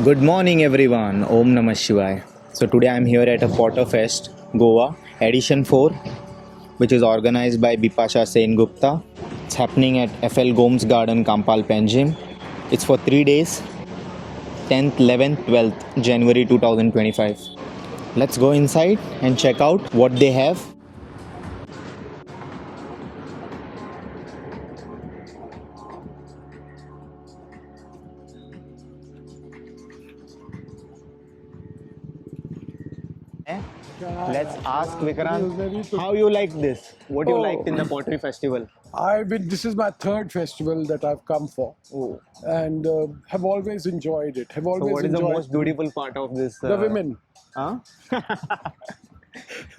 Good morning, everyone. Om Namah Shivaya. So today I'm here at a Potters Fest Goa, Edition 4, which is organized by Bipasha Sen Gupta. It's happening at FL Gomes Garden, Kampal, Panjim. It's for 3 days, 10th, 11th, 12th January 2025. Let's go inside and check out what they have. Let's ask Vikrant how you like this. What you liked in the pottery festival? This is my third festival that I've come for, Oh. and have always enjoyed it. Have So always what is the enjoyed most beautiful part of this? the women. Huh?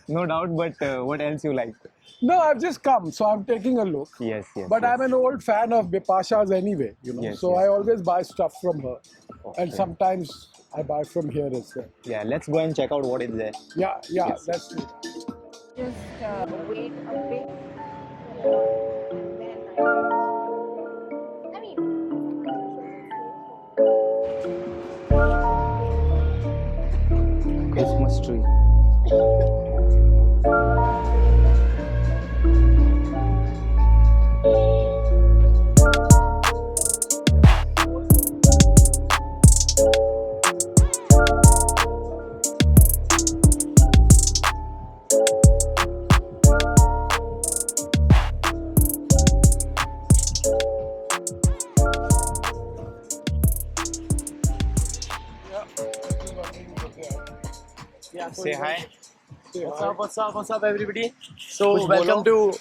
No doubt, but what else you like? No, I've just come, so I'm taking a look. Yes, yes. But yes. I'm an old fan of Bipasha's anyway, Yes, so yes. I always buy stuff from her, and Okay. sometimes I buy from here as well. Yeah, let's go and check out what is there. Yeah, Yes. let's do it. Just wait a bit. And then I mean, Christmas tree. Say hi. What's up, everybody? So Kuch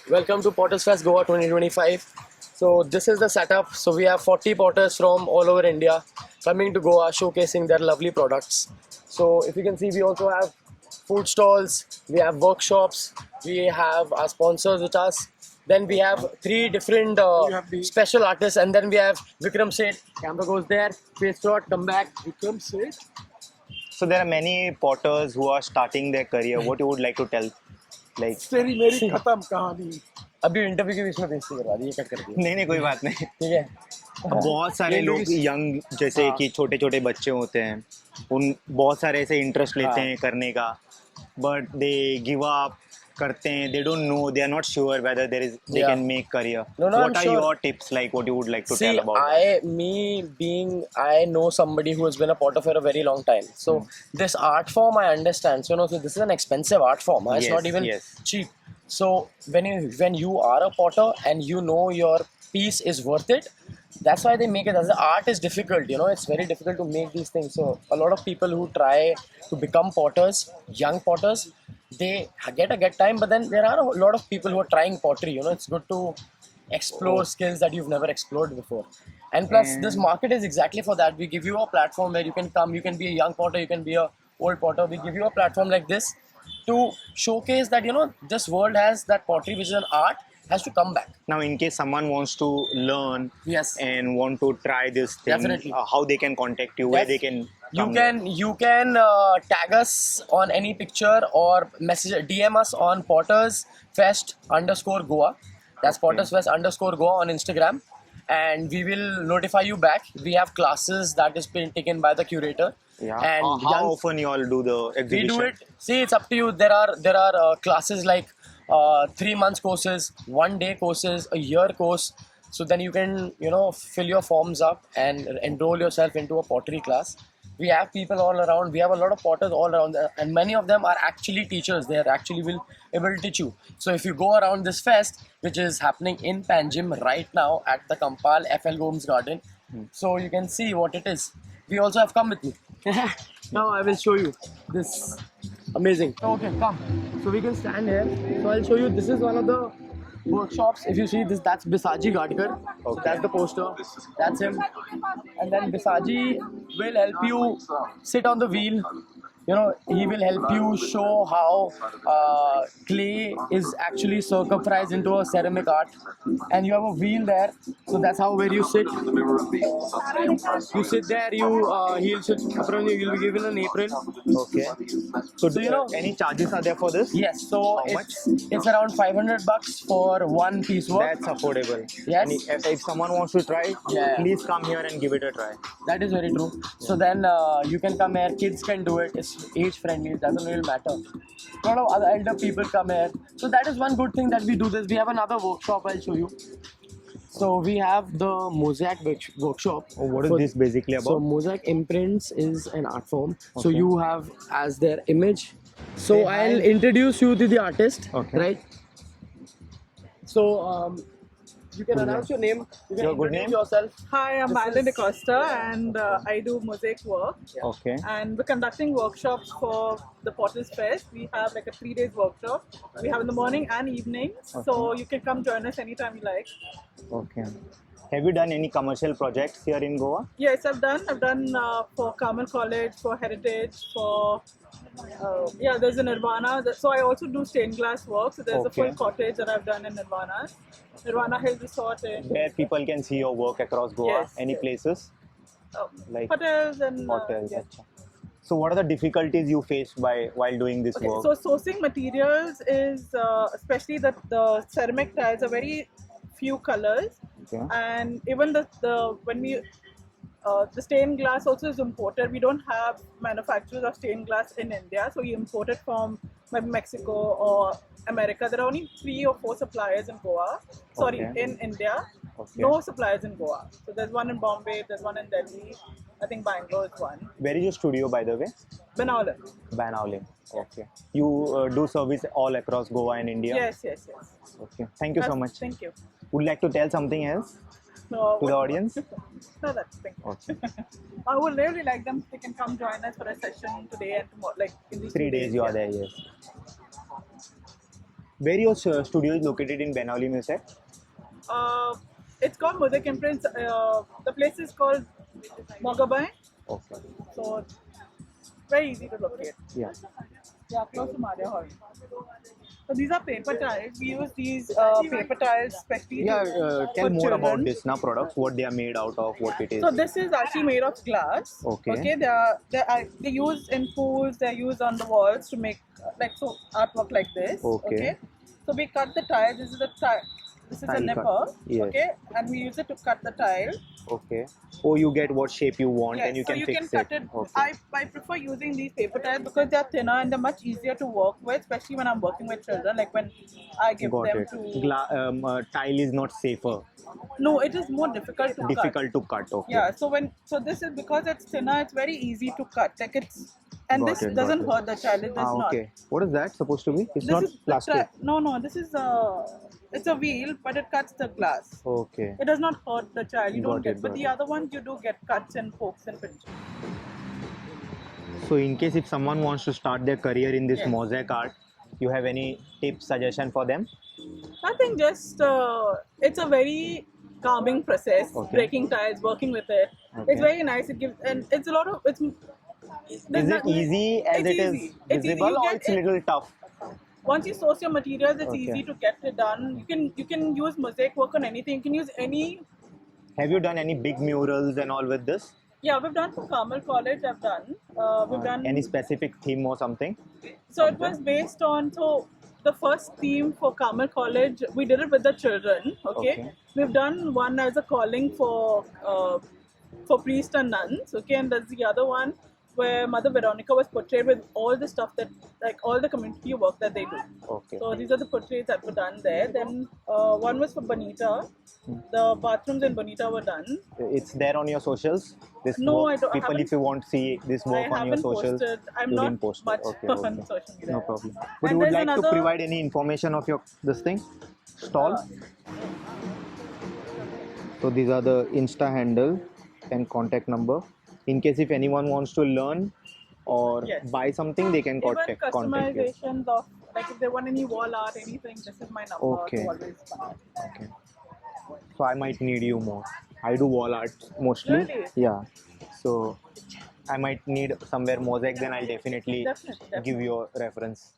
welcome to Potters Fest Goa 2025. So this is the setup. So we have 40 potters from all over India coming to Goa, showcasing their lovely products. So if you can see, we also have food stalls, we have workshops, we have our sponsors with us. Then we have three different special artists, and then we have Vikram Seth. Camera goes there. Face shot, come back. Vikram Seth. So there are many potters who are starting their career. What you would like to tell? Like, तेरी मेरी खत्म कहानी. अभी interview के बीच में बेइज्जती करवा दी, ये कट कर दिया, नहीं नहीं कोई बात नहीं. ठीक है. अब बहुत सारे लोग यंग जैसे कि छोटे छोटे बच्चे होते हैं, उन बहुत सारे ऐसे इंटरेस्ट लेते हैं करने का, बट दे गिव अप करते हैं. They don't know, they are not sure whether they Yeah. can make career. No, What I'm are sure. your tips? Like what you would like to See, tell about? I know somebody who has been a potter for a very long time. So this art form I understand. So so this is an expensive art form. It's Yes, not even yes. cheap. So when you are a potter and you know your piece is worth it, that's why they make it. As the art is difficult, it's very difficult to make these things. So a lot of people who try to become potters, young potters, they get time, but then there are a lot of people who are trying pottery. It's good to explore skills that you've never explored before. And plus, this market is exactly for that. We give you a platform where you can come, you can be a young potter, you can be a old potter. We give you a platform like this to showcase that, this world has that pottery, which is an art, has to come back. Now, in case someone wants to learn Yes. and want to try this thing, Definitely. how they can contact you, where Yes. they can come You can tag us on any picture or message DM us on Potters Fest _Goa. That's Potters Fest _Goa on Instagram, and we will notify you back. We have classes that is being taken by the curator. Yeah. And How often you all do the we exhibition? do it. See, it's up to you. There are classes like 3 months courses, 1 day courses, a year course. So then you can fill your forms up and enroll yourself into a pottery class. We have people all around. We have a lot of potters all around, and many of them are actually teachers. They are actually will able to teach you. So if you go around this fest, which is happening in Panjim right now at the Kampal FL Gomes Garden, so you can see what it is. We also have come with me. Now I will show you this amazing. Okay, come. So we can stand here. So I'll show you. This is one of the workshops. If you see this, that's Bisaji Gadkar. So that's the poster. That's him. And then Bisaji will help you sit on the wheel he will help you show how clay is actually circumcised into a ceramic art. And you have a wheel there, so that's how where you sit. You sit there, he'll sit apron you, you'll be given an apron. Okay. So, So, any charges are there for this? Yes, so How it's around $500 for one piece work. That's affordable. Yes. And if someone wants to try, Yeah. please come here and give it a try. That is very true. So then you can come here, kids can do it, it's age friendly, it doesn't really matter. A lot of other elder people come here. So that is one good thing that we do this. We have another workshop, I'll show you. So we have the mosaic workshop. Oh, what is this basically about? So mosaic imprints is an art form. So Okay. you have as their image. So They I'll have- introduce you to the artist, Okay. right? So you can announce your name. You can Your good introduce name? yourself. Hi, I'm This Royston is- Dcosta and I do mosaic work. Okay. And we're conducting workshops for the Potters Fest. We have like a 3 days workshop. We have in the morning and evening. So you can come join us anytime you like. Okay. Have you done any commercial projects here in Goa? Yes, I've done for Carmel College, for Heritage, for there's a Nirvana. So I also do stained glass work. So there's a Okay. full cottage that I've done in Nirvana Hill Resort in Where people can see your work across Goa? Yes, Any yes. places? Like hotels and hotels? yeah. Acha. So what are the difficulties you faced while doing this Okay, work? so sourcing materials is especially that the ceramic tiles are very few colors, Okay. and even the stained glass also is imported. We don't have manufacturers of stained glass in India, so we import it from maybe Mexico or America. There are only 3 or 4 suppliers in Goa. Sorry, Okay. in India. Okay. No suppliers in Goa. So there's one in Bombay, there's one in Delhi. I think Bangalore is one. Where is your studio, by the way? Banawala. Banawale. Okay. You do service all across Goa and India? Yes. Okay. Thank you so much. Thank you. Would like to tell something else No, to the audience? No, that's thank you. Okay. I would really like them if they can come join us for a session today and tomorrow, like in these 3 days you are yeah. there, yes. Where your studio is located in Banawali, you said? It's called Mosaic Imprints. The place is called Mogabai. Okay. So very easy to locate. Yeah. Yeah, close to Maria Hall. So these are paper tiles. We use these paper tiles especially Yeah, tell for more about children. this now products, what they are made out of, what it is. So this is actually made of glass. Okay. They use in pools. They're used on the walls to make artwork like this. Okay. So we cut the tile. This is a tile. This is a Tile nipper. cut. Yes. Okay, and we use it to cut the tile. Okay. Oh, you get what shape you want Yes, and you so can you fix can cut it. Okay. I prefer using these paper tiles because they're thinner and they're much easier to work with, especially when I'm working with children. Like when I give Got them it. to. Tile is not safer. No, it is more difficult to cut. Difficult to cut. Okay. Yeah, so this is because it's thinner, it's very easy to cut. Like and Got this it, doesn't got it. hurt the child. It does not. Okay. What is that supposed to be? It's This not is the plastic. no, this is it's a wheel, but it cuts the glass. Okay. It does not hurt the child. You don't Got get, it, but got the it. other ones you do get cuts and pokes and pinches. So in case if someone wants to start their career in this Yes. mosaic art, you have any tips, suggestion for them? Nothing, just it's a very calming process. Okay. Breaking tiles, working with it. Okay. It's very nice. It gives, and it's a lot of it's. Is it easy as it's it is easy. It's easy. visible You or get it's a it- little tough? Once you source your materials, it's Okay. easy to get it done. You can use mosaic work on anything. You can use any. Have you done any big murals and all with this? Yeah, we've done for Carmel College. I've done. We've done. Any specific theme or something? So it was based on the first theme for Carmel College. We did it with the children. Okay. We've done one as a calling for priests and nuns. Okay, and there's the other one where Mother Veronica was portrayed with all the stuff that, like all the community work that they do. Okay. So these are the portraits that were done there. Then one was for Bonita. The bathrooms in Bonita were done. It's there on your socials? This No, work? I don't- I People, if haven't- you want to see this I work on your haven't socials, posted. I'm you not didn't post it. much Okay, on okay. social media. No problem. But And you would there's like to another- provide any information of your this thing? Stall? So these are the Insta handle and contact number. In case if anyone wants to learn or Yes. buy something, they can Even contact you. customizations of, like if they want any wall art, anything, this is my number Okay. to always buy. Okay. So I might need you more. I do wall art mostly. Really? Yeah. So I might need somewhere mosaic, then I'll definitely Definitely. give you a reference.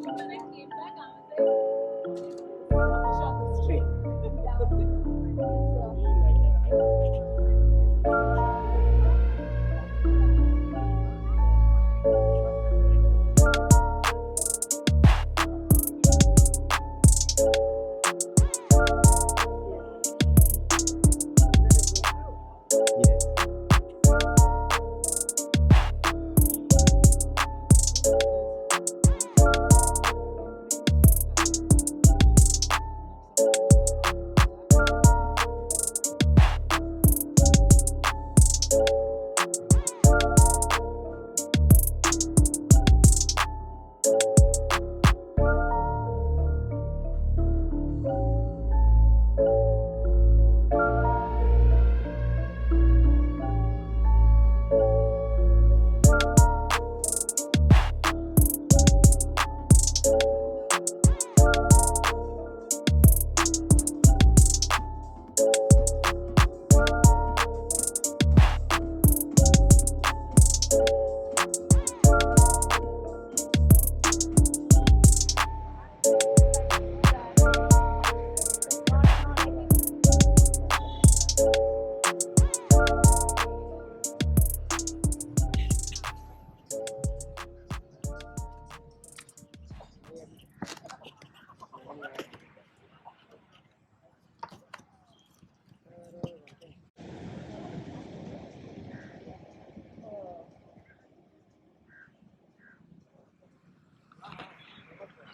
When I came back, I was like, on the street.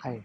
Hi.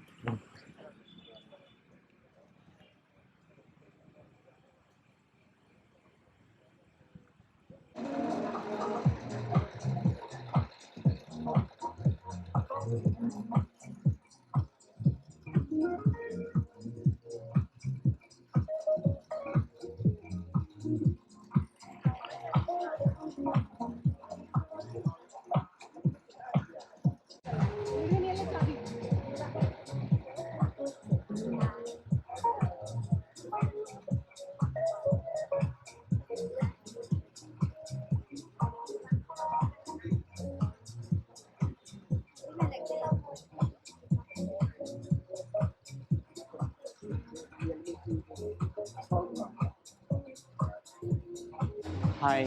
हाय,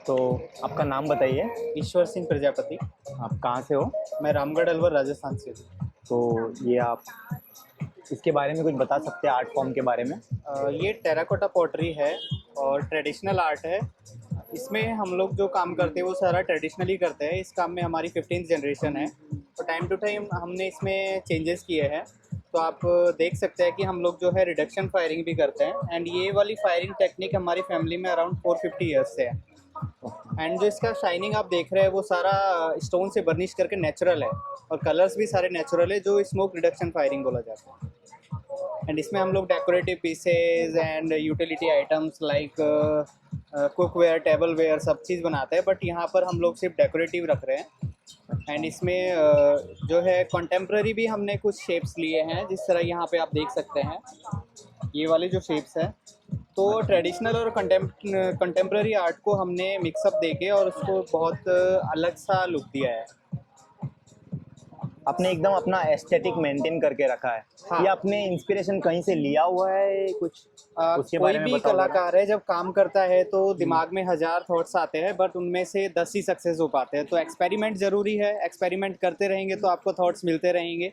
तो आपका नाम बताइए। ईश्वर सिंह प्रजापति। आप कहाँ से हो? मैं रामगढ़ अलवर राजस्थान से हूँ। तो ये आप इसके बारे में कुछ बता सकते हैं, आर्ट फॉर्म के बारे में? ये टेराकोटा पॉटरी है और ट्रेडिशनल आर्ट है। इसमें हम लोग जो काम करते हैं वो सारा ट्रेडिशनली करते हैं। इस काम में हमारी 15th जनरेशन है और टाइम टू टाइम हमने इसमें चेंजेस किए हैं। तो आप देख सकते हैं कि हम लोग जो है रिडक्शन फायरिंग भी करते हैं एंड ये वाली फायरिंग टेक्निक हमारी फैमिली में अराउंड 450 ईयर्स से है। एंड जो इसका शाइनिंग आप देख रहे हैं वो सारा स्टोन से बर्निश करके नेचुरल है और कलर्स भी सारे नेचुरल है, जो स्मोक रिडक्शन फायरिंग बोला जाता है। एंड इसमें हम लोग decorative pieces and utility items like cookware, tableware सब चीज़ बनाते हैं, बट यहाँ पर हम लोग सिर्फ डेकोरेटिव रख रहे हैं। एंड इसमें जो है कंटेम्प्रेरी भी हमने कुछ शेप्स लिए हैं, जिस तरह यहाँ पे आप देख सकते हैं ये वाले जो शेप्स हैं। तो ट्रेडिशनल और कंटेम्प्रेरी आर्ट को हमने मिक्सअप देके और उसको बहुत अलग सा लुक दिया है। आपने एकदम अपना एस्थेटिक मेंटेन करके रखा है। हाँ। ये आपने इंस्पिरेशन कहीं से लिया हुआ है कुछ? उसके कोई बारे में भी बताओ जरा। कलाकार है जब काम करता है तो दिमाग में 1000 थॉट्स आते हैं, बट उनमें से 10 ही सक्सेस हो पाते हैं। तो एक्सपेरिमेंट ज़रूरी है, एक्सपेरिमेंट करते रहेंगे तो आपको थॉट्स मिलते रहेंगे।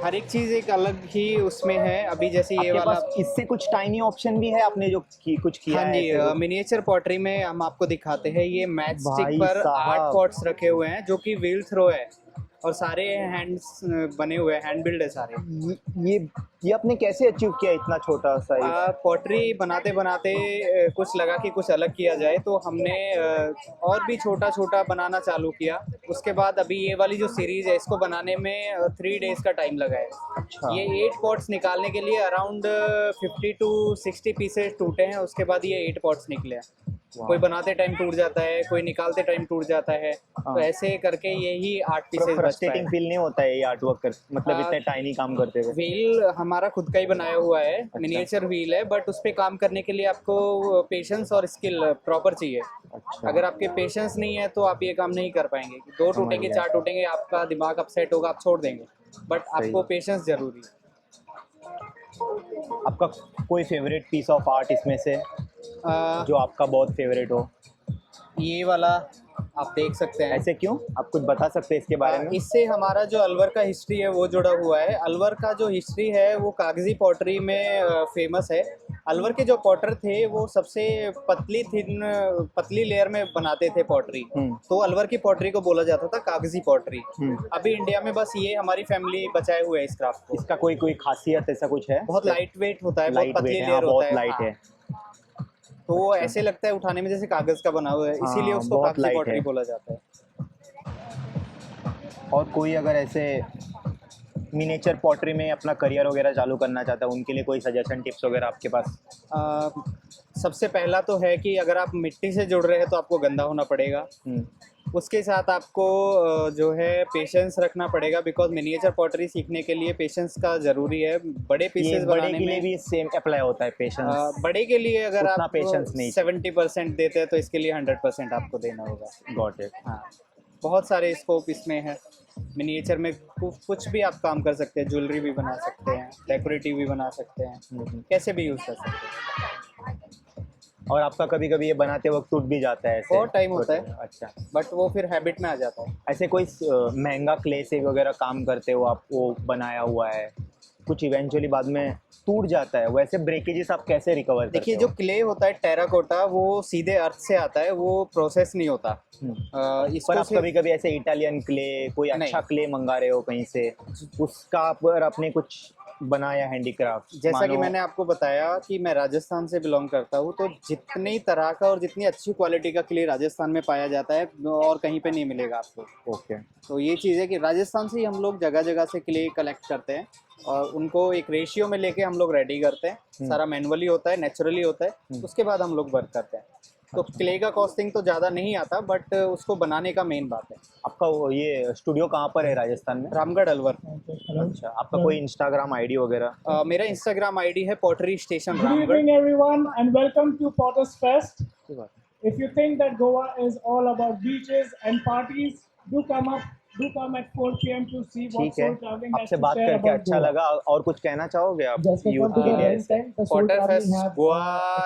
हर एक चीज़ एक अलग ही उसमें है। अभी जैसे ये आपके वाला पास इससे कुछ टाइनी ऑप्शन भी है आपने जो कुछ किया हाँ है? जी, ऐसे कुछ? मिनिएचर पॉटरी में हम आपको दिखाते हैं। ये मैच भाई स्टिक पर साहब। 8 पॉट्स रखे हुए हैं जो कि व्हील थ्रो है और सारे हैंड्स बने हुए हैं, हैंड बिल्ड है सारे। ये आपने कैसे अचीव किया इतना छोटा साइज? पॉटरी बनाते बनाते कुछ लगा कि कुछ अलग किया जाए, तो हमने और भी छोटा छोटा बनाना चालू किया। उसके बाद अभी ये वाली जो सीरीज है इसको बनाने में 3 डेज का टाइम लगा है। अच्छा। ये 8 पॉट्स निकालने के लिए अराउंड 50 to 60 पीसेस टूटे हैं। उसके बाद ये 8 पॉट्स निकले हैं। कोई बनाते टाइम टूट जाता है, कोई निकालते टाइम टूट जाता है। तो ऐसे करके यही 8 पीसेस बच पाए। फ्रस्ट्रेटिंग फील नहीं होता है ये आर्ट वर्क कर, मतलब इतने टाइनी काम करते हुए? व्हील हमारा खुद का ही बनाया हुआ है, मिनिएचर व्हील है, बट उस पे काम करने के लिए आपको पेशेंस और स्किल प्रॉपर चाहिए। अच्छा। अगर आपके पेशेंस नहीं है तो आप ये काम नहीं कर पाएंगे। 2 टूटेंगे, गया। 4 टूटेंगे, आपका दिमाग अपसेट होगा, आप छोड़ देंगे। बट आपको पेशेंस जरूरी है। आपका कोई फेवरेट पीस ऑफ आर्ट इसमें से जो आपका बहुत फेवरेट हो? ये वाला आप देख सकते हैं। ऐसे क्यों, आप कुछ बता सकते हैं इसके बारे में? इससे हमारा जो अलवर का हिस्ट्री है वो जुड़ा हुआ है। अलवर का जो हिस्ट्री है वो कागजी पॉटरी में फेमस है। अलवर के जो पॉटर थे वो सबसे पतली लेयर में बनाते थे पॉटरी। तो अलवर की पॉटरी को बोला जाता था कागजी पॉटरी। अभी इंडिया में बस ये हमारी फैमिली बचाए हुए है इस क्राफ्ट को। इसका कोई खासियत ऐसा कुछ है? बहुत लाइट वेट होता है, बहुत लाइट पतली वेट है, लेयर बहुत होता है। लाइट है। तो वो ऐसे लगता है उठाने में जैसे कागज का बना हुआ है, इसीलिए उसको बहुत कागजी light पॉटरी है। बोला जाता है। और कोई अगर ऐसे मिनिएचर पॉटरी में अपना करियर वगैरह चालू करना चाहता है, उनके लिए कोई सजेशन टिप्स वगैरह आपके पास? सबसे पहला तो है कि अगर आप मिट्टी से जुड़ रहे हैं तो आपको गंदा होना पड़ेगा। उसके साथ आपको जो है पेशेंस रखना पड़ेगा, बिकॉज मिनिएचर पॉटरी सीखने के लिए पेशेंस का ज़रूरी है। बड़े पीसेस बड़े बनाने के लिए में भी सेम अप्लाई होता है पेशेंस? बड़े के लिए अगर उतना आप patience नहीं। 70% देते हैं तो इसके लिए 100% आपको देना होगा। Got it. हाँ, बहुत सारे स्कोप इसमें है। मिनिएचर में कुछ भी आप काम कर सकते हैं, ज्वेलरी भी बना सकते हैं, डेकोरेटिव भी बना सकते हैं, कैसे भी यूज़ कर सकते हैं। और आपका कभी कभी ये बनाते वक्त टूट भी जाता है ऐसे? बहुत टाइम होता है। अच्छा। बट वो फिर हैबिट में आ जाता है। ऐसे कोई महंगा क्ले से वगैरह काम करते हो आप, वो बनाया हुआ है, कुछ इवेंचुअली बाद में टूट जाता है, वैसे ब्रेकेजेस आप कैसे रिकवर करते हो? देखिए, जो क्ले होता है टेराकोटा, वो सीधे अर्थ से आता है, वो प्रोसेस नहीं होता। पर आप कभी कभी ऐसे इटालियन क्ले, कोई अच्छा क्ले मंगा रहे हो कहीं से, उसका पर आपने कुछ बनाया हैंडीक्राफ्ट? जैसा कि मैंने आपको बताया कि मैं राजस्थान से बिलोंग करता हूँ, तो जितनी तरह का और जितनी अच्छी क्वालिटी का क्ले राजस्थान में पाया जाता है और कहीं पे नहीं मिलेगा आपको। ओके। तो ये चीज़ है कि राजस्थान से ही हम लोग जगह जगह से क्ले कलेक्ट करते हैं और उनको एक रेशियो में लेके हम लोग रेडी करते हैं। सारा मैनुअली होता है, नेचुरली होता है, उसके बाद हम लोग वर्क करते हैं। तो क्ले का कॉस्टिंग तो ज़्यादा नहीं आता, बट उसको बनाने का मेन बात है। आपका ये स्टूडियो कहाँ पर है राजस्थान में? रामगढ़, अलवर। अच्छा। आपका कोई इंस्टाग्राम आईडी वगैरह? मेरा इंस्टाग्राम आईडी है pottery station Good Ramgarh. evening, everyone, and welcome to Potters Fest. If you think that Goa is all about beaches and parties, do come at 4 p.m. to see what ठीक है, Soul Traveling has आपसे to बात share करके about अच्छा Goa. लगा। और कुछ कहना चाहोगे आप Just to youth come to के the लिए? event time, the Soul Potter Traveling fest have Goa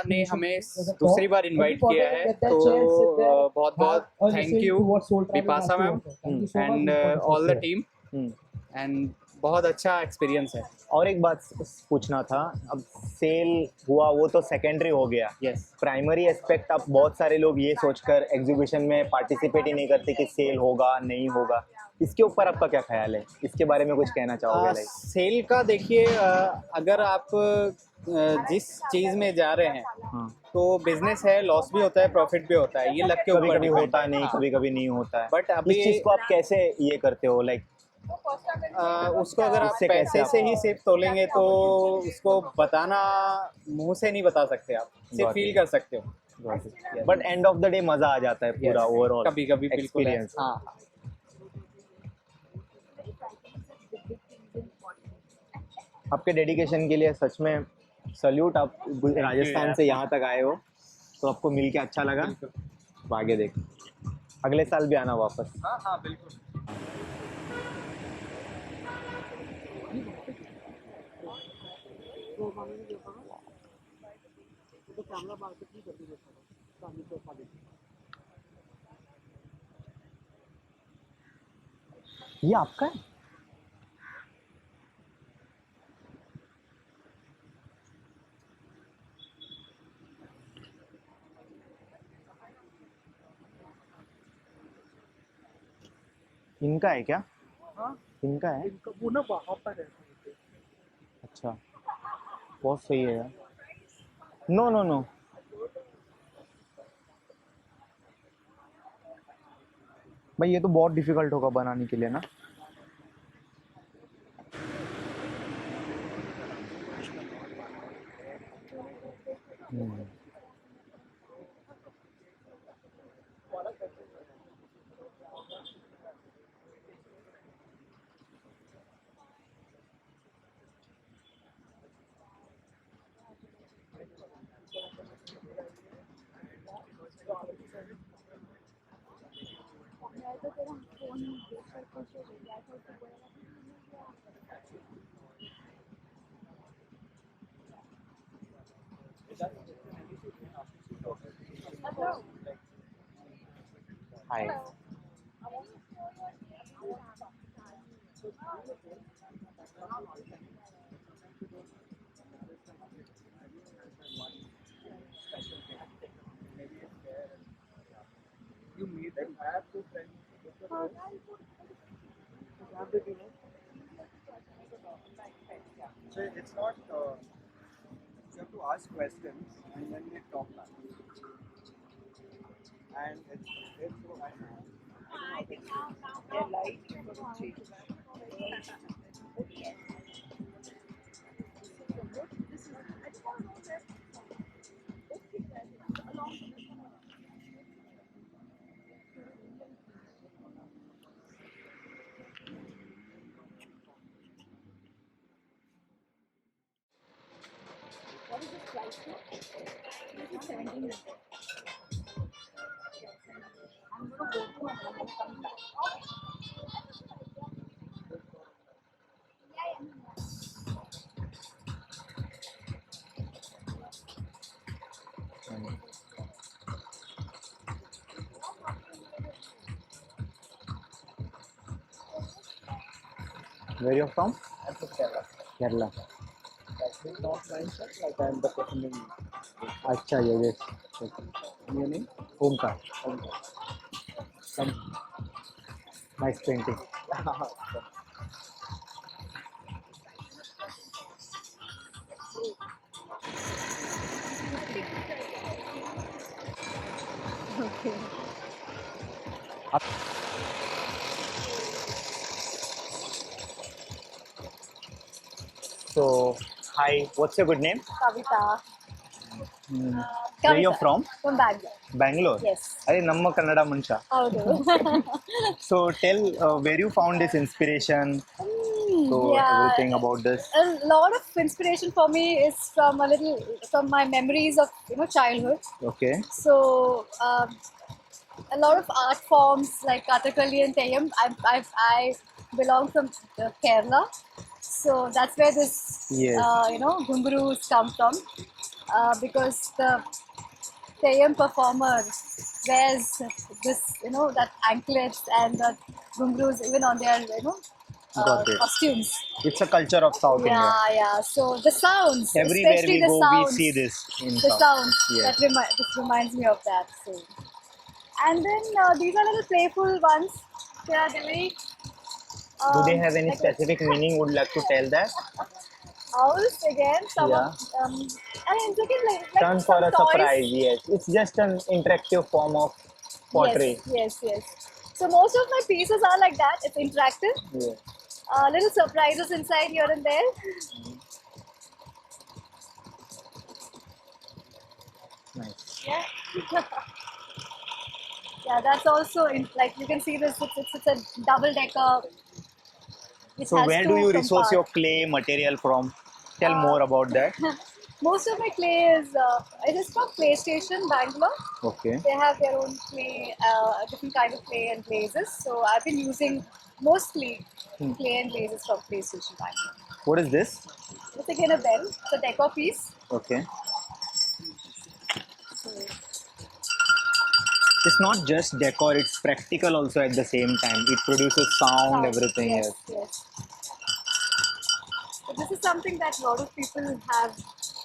ने appreciation हमें as a दूसरी talk. बार इनवाइट Every किया Potter है, get that तो chance, sit there, बहुत बहुत have a thank listen you to what Soul Traveling has Bipasha to ma'am offer. Thank you so much, and Bipasha all the Sen. Team, and बहुत अच्छा experience है। और एक बात पूछना था, अब सेल हुआ वो तो सेकेंडरी हो गया। यस। प्राइमरी एस्पेक्ट, अब बहुत सारे लोग ये सोचकर एग्जीबिशन में पार्टिसिपेट ही नहीं करते कि सेल होगा नहीं होगा, इसके ऊपर आपका क्या ख्याल है? इसके बारे में कुछ कहना चाहोगे? लाइक सेल का देखिए, अगर आप जिस चीज़ में जा रहे हैं तो बिजनेस है, लॉस भी होता है, प्रॉफिट भी होता है, ये लग के कभी ऊपर कभी depend होता है, नहीं हाँ। कभी कभी नहीं होता है, बट अभी इस चीज़ को आप कैसे ये करते हो? लाइक उसको अगर आप उससे कैसे पैसे आप- से ही सिर्फ तोलेंगे तो उसको बताना मुंह से नहीं बता सकते, आप सिर्फ Got फील it. कर सकते हो। But end of the day मज़ा आ जाता है पूरा Yes. ओवरऑल कभी कभी बिल्कुल है। एक्सपीरियंस। हाँ। आपके डेडिकेशन के लिए सच में सल्यूट। आप राजस्थान से यहाँ तक आए हो तो आपको मिल के अच्छा लगा। आगे देख, अगले साल भी आना वापस। हाँ हाँ बिल्कुल। ये आपका है? इनका है क्या? हाँ, इनका है? इनका वो ना वहाँ पर है। अच्छा, बहुत सही है यार। नो नो नो, भाई ये तो बहुत डिफिकल्ट होगा बनाने के लिए ना। Hi. So it's not, you have to ask questions and then they talk back. And it's so Where you from? I'm from Kerala. Kerala. That's not mindset, like I'm the person in Acha, yes. your name. Omkar. Nice painting. So, hi, what's your good name? Kavita. Where you Kavita. from? From Bangalore. Bangalore? Yes. Are Namma Kannada Mansha. Howdo? So, tell where you found this inspiration. So, Yeah. everything about this. A lot of inspiration for me is from my memories of childhood. Okay. So a lot of art forms like Kathakali and Theyyam. I belong from Kerala, so that's where this Yes. ghungroos come from, because the Theyyam performer wears this that anklets and the ghungroos even on their Got it. costumes. It's a culture of South India. Yeah. So the sounds, Everywhere especially we the go, sounds, we see this in the South. sounds Yes. this reminds me of that. So, and then these are little playful ones. They are very. Do they have any like specific meaning? Would like to tell that? owls again? Some Yeah. of I mean, it's like Turn some for a toys. surprise. Yes. It's just an interactive form of pottery. Yes. So most of my pieces are like that. It's interactive. Yeah. Little surprises inside here and there. Nice. Yeah. Yeah, that's also like you can see this. It's a double decker. So where do you resource your clay material from? Tell more about that. Most of my clay it is from PlayStation Bangalore. Okay. They have their own clay, different kind of clay and glazes. So I've been using mostly clay and glazes from PlayStation Bangalore. What is this? It's again a bell. It's a decor piece. Okay. So, It's not just decor, it's practical also at the same time. It produces sound, everything. Yes. So this is something that a lot of people have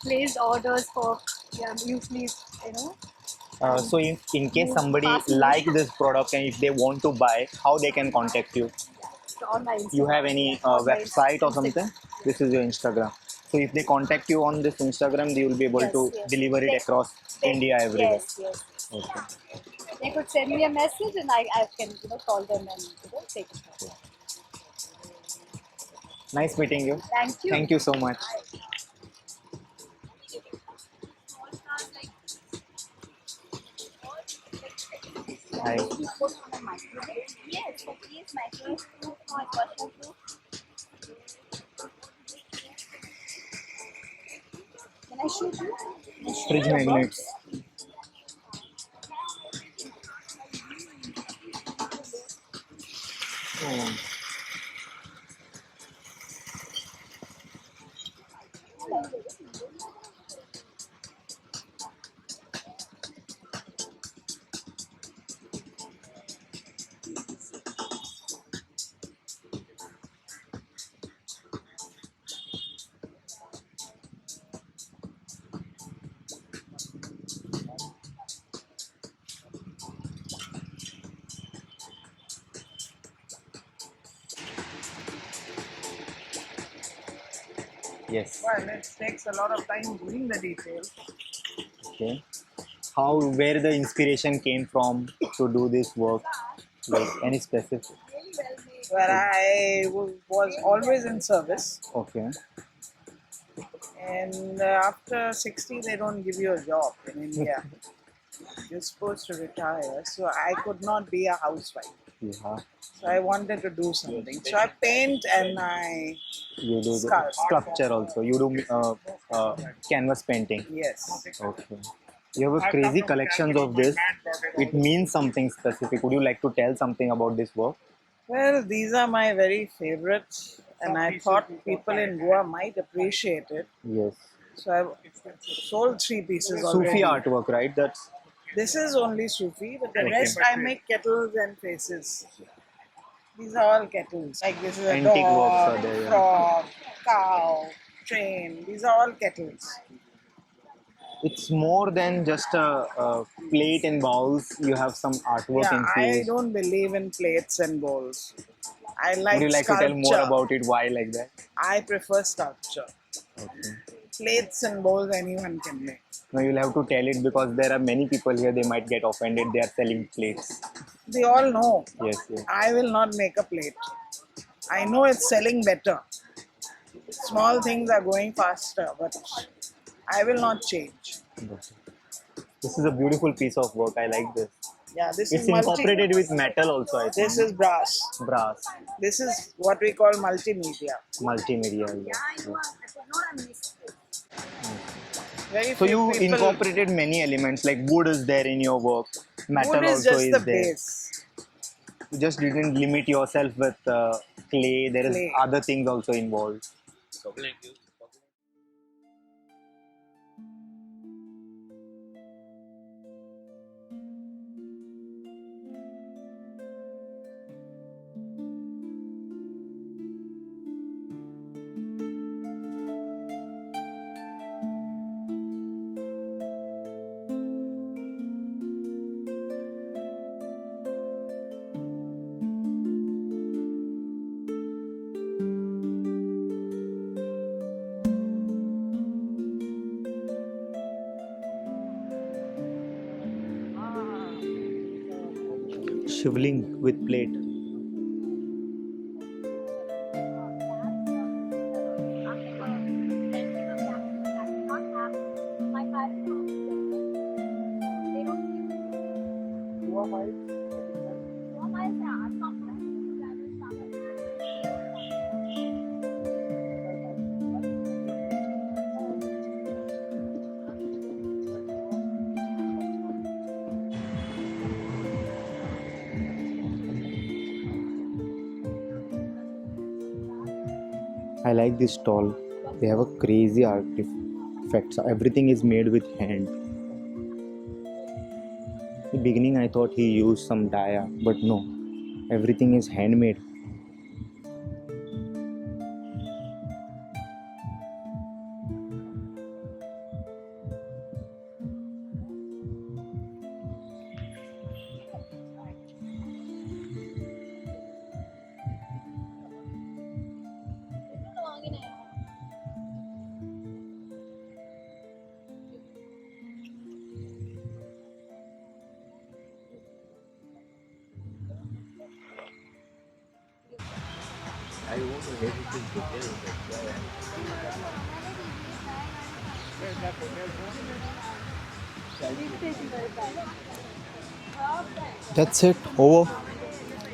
placed orders for. Yeah, usually, So in case somebody Passing. like this product and if they want to buy, how they can contact you? on my Instagram. You have any On my website or Instagram. something? This is your Instagram. So if they contact you on this Instagram, they will be able to deliver it across India everywhere. Yes. Okay. They could send me a message and I can call them and take it forward. Nice meeting you. Thank you. Thank you so much. Hi. Yes, please, microwave proof or immersion proof. Can I shoot you? Fridge magnets. Yes. Well, it takes a lot of time doing the details. Okay. Where the inspiration came from to do this work? Like any specific? Where I was always in service, Okay. and after 60, they don't give you a job in India. You're supposed to retire, so I could not be a housewife. Yeah. So I wanted to do something. So I paint and I You do the sculpt. sculpture also. You do canvas painting. Yes. Okay. You have a crazy collections of this. It means something specific. Would you like to tell something about this work? Well, these are my very favorites, and I thought people in Goa might appreciate it. Yes. So I've sold 3 pieces already. Sufi artwork, right? That's This is only Sufi, but the rest I make kettles and faces. These are all kettles. Like this is a Antique works are dog, there, yeah. frog, cow, train. These are all kettles. it's more than just a plate and bowls. You have some artwork Yeah, I infused. don't believe in plates and bowls. I like Would you like sculpture. to tell more about it? Why like that? I prefer sculpture. Okay. Plates and bowls anyone can make. No, you'll have to tell it because there are many people here. They might get offended. They are selling plates. They all know. Yes, yes. I will not make a plate. I know it's selling better. Small things are going faster, but I will not change. This is a beautiful piece of work. I like this. Yeah, this It's is incorporated with metal also. I think. This is brass. Brass, This is what we call multimedia. multimedia. Yeah. Very So few you people- incorporated many elements like wood is there in your work. Metal Wood is also just is the there. base. You just didn't limit yourself with clay. There is Clay. other things also involved. Shivling with plate. I like this stall. They have a crazy artifacts. Everything is made with hand. In the beginning, I thought he used some dia, but no. Everything is handmade. That's it. Over.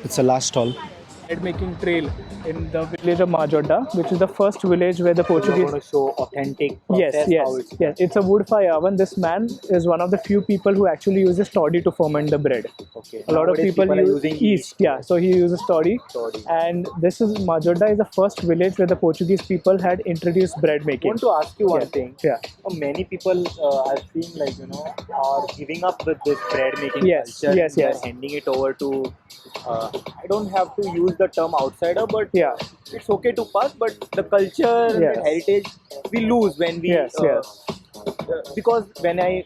It's the last stall. Bread making trail in the village of Majoda, which is the first village where the Portuguese. to show authentic Yes. It's a wood fire oven. This man is one of the few people who actually uses toddy to ferment the bread. Okay. A lot of Nowadays people are use using yeast. Yeah, so he uses toddy. Toddy. And this is Majoda is the first village where the Portuguese people had introduced bread I making. want to ask you one Yeah. thing. Yeah. Many people I've seen are giving up with this bread making Yes, culture. yes, They are yes. handing it over to. I don't have to use the term outsider, but Yeah. it's okay to pass. But the culture Yes. and heritage we lose when we Yes, yes. because when I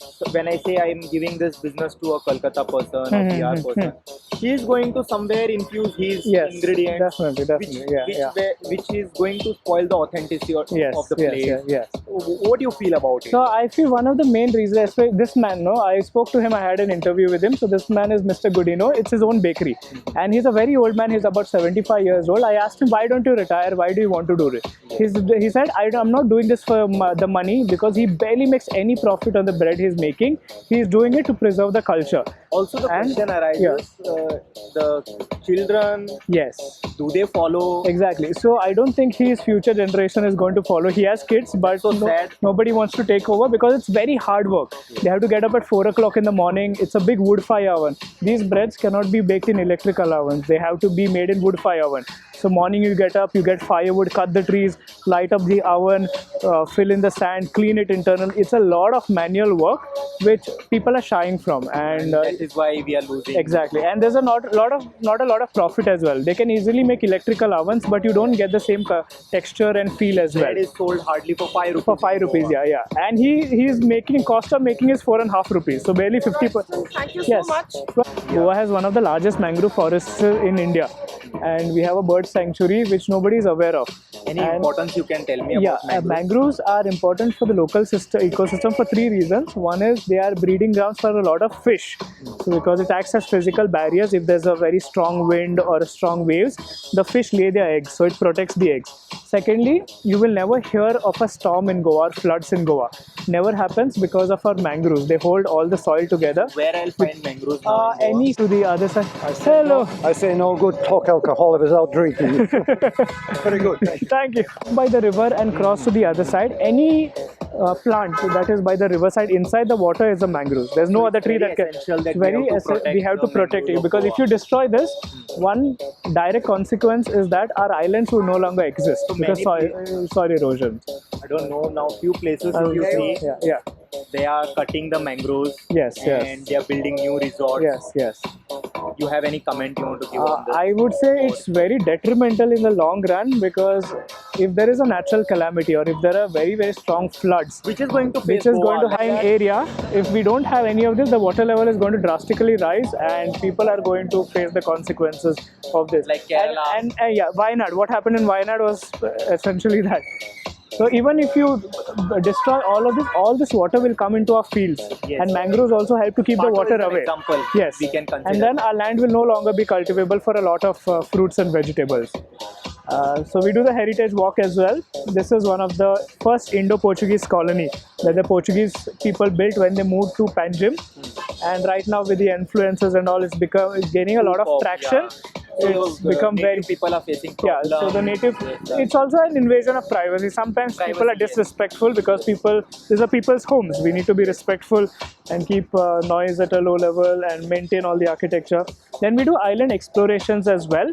say I'm giving this business to a Kolkata person or PR person, he is going to somewhere infuse his Yes, ingredients, definitely. which is going to spoil the authenticity of the place. Yes. What do you feel about it? So I feel one of the main reasons, this man, no, I spoke to him, I had an interview with him. So this man is Mr. Goodino. It's his own bakery. And he's a very old man. He's about 75 years old. I asked him, why don't you retire? Why do you want to do it? He said, I'm not doing this for the money, because he barely makes any profit on the bread he's making. He's doing it to preserve the culture. Also, the question arises, the children, do they follow? Exactly. So I don't think his future generation is going to follow. He has kids, but nobody wants to take over because it's very hard work. They have to get up at 4 o'clock in the morning. It's a big wood fire oven. These breads cannot be baked in electrical ovens. They have to be made in wood fire oven. So morning you get up, you get firewood, cut the trees, light up the oven, fill in the sand, clean it internally. It's a lot of manual work which people are shying from, and that is why we are losing. Exactly, and there's not a lot of profit as well. They can easily make electrical ovens, but you don't get the same texture and feel as well. Bread is sold hardly for 5 rupees. For 5 rupees, yeah. And he's making, cost of making is 4.5 rupees, so barely 50%. Thank you so much. Goa has one of the largest mangrove forests in India, and we have a bird sanctuary which nobody is aware of. Any importance you can tell me about mangroves? Mangroves are important for the local ecosystem for 3 reasons. One is they are breeding grounds for a lot of fish. So because it acts as physical barriers, if there's a very strong wind or a strong waves, the fish lay their eggs, so it protects the eggs. Secondly, you will never hear of a storm in Goa or floods in Goa. Never happens because of our mangroves. They hold all the soil together. Where I'll find mangroves now? Any to the other side. Hello. I say no good talk alcohol if it's out drinking. Very good. Thank you. By the river and cross to the other side, any plant that is by the riverside inside the water is a mangrove. There's no other tree that can. We have to protect it, because if you destroy this, one direct consequence is that our islands will no longer exist because soil erosion. I don't know now. Few places you see, they are cutting the mangroves. And they are building new resorts. You have any comment you want to give on this? I would say it's very detrimental in the long run, because if there is a natural calamity or if there are very, very strong floods, which is going to high area, if we don't have any of this, the water level is going to drastically rise and people are going to face the consequences of this. Like Kerala. And Wayanad. What happened in Wayanad was essentially that. So even if you destroy all this water will come into our fields, and mangroves also help to keep the water away. Example, we can consider. And then our land will no longer be cultivable for a lot of fruits and vegetables. So we do the heritage walk as well. This is one of the first Indo-Portuguese colony that the Portuguese people built when they moved to Panjim. And right now with the influences and all, it's gaining a lot of traction. It's become very people are facing problems. So the native, it's also an invasion of privacy. Sometimes people are disrespectful because these are people's homes. We need to be respectful and keep noise at a low level and maintain all the architecture. Then we do island explorations as well.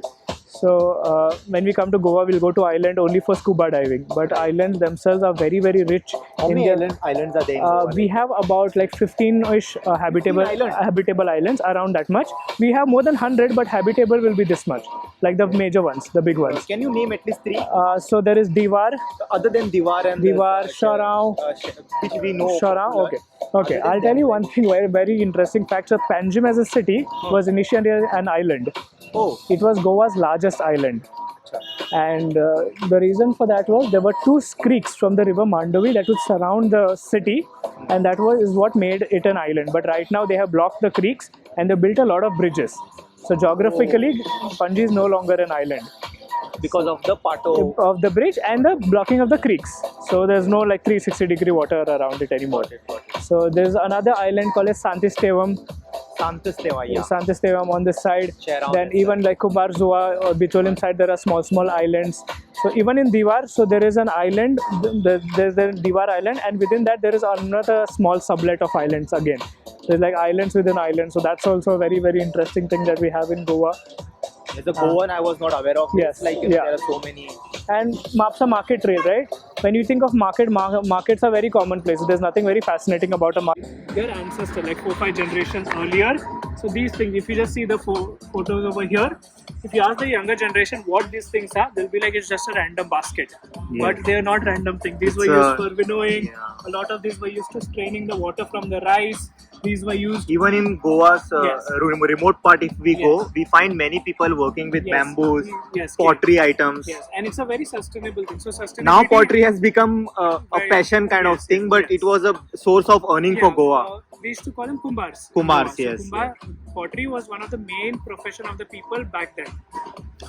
So when we come to Goa, we'll go to island only for scuba diving. But islands themselves are very, very rich. How many islands are there in Goa? We have about like 15-ish habitable islands, around that much. We have more than 100, but habitable will be this much. Like the major ones, the big ones. Can you name at least 3? So there is Diwar. Other than Diwar and Shorao. Which we know. Shorao, okay. I'll tell you one thing, very interesting fact. So Panjim as a city was initially an island. Oh. It was Goa's largest island. And the reason for that was there were 2 creeks from the river Mandovi that would surround the city, and that is what made it an island. But right now they have blocked the creeks and they built a lot of bridges. So geographically, Panji is no longer an island. Because of the part of the bridge and the blocking of the creeks. So there's no like 360-degree water around it anymore. So there's another island called as Santistevam. Santistevam on this side. Then even like Kumarzoa or Bicholim side, there are small islands. So even in Diwar, so there is an island, there's the Diwar island, and within that there is another small sublet of islands again. There's like islands within islands. So that's also a very, very interesting thing that we have in Goa. As a Goan, I was not aware of Yes, this. Like yeah. there are so many. And Mapsa market trail, right? When you think of markets are very commonplace. There's nothing very fascinating about a market. Their ancestor, like 4-5 generations earlier. So these things, if you just see the photos over here, if you ask the younger generation what these things are, they'll be like it's just a random basket. But they are not random things. These were used for winnowing. A lot of these were used to straining the water from the rice. These were used Even in Goa's remote part, if we go, we find many people working with Yes. bamboos, Yes, pottery items. Yes, and it's a very sustainable thing. So sustainability. Now pottery has become a Very- passion kind of yes, thing, but yes. it was a source of earning for Goa. We used to call them kumbars. Kumbars, So yes, pottery was one of the main profession of the people back then.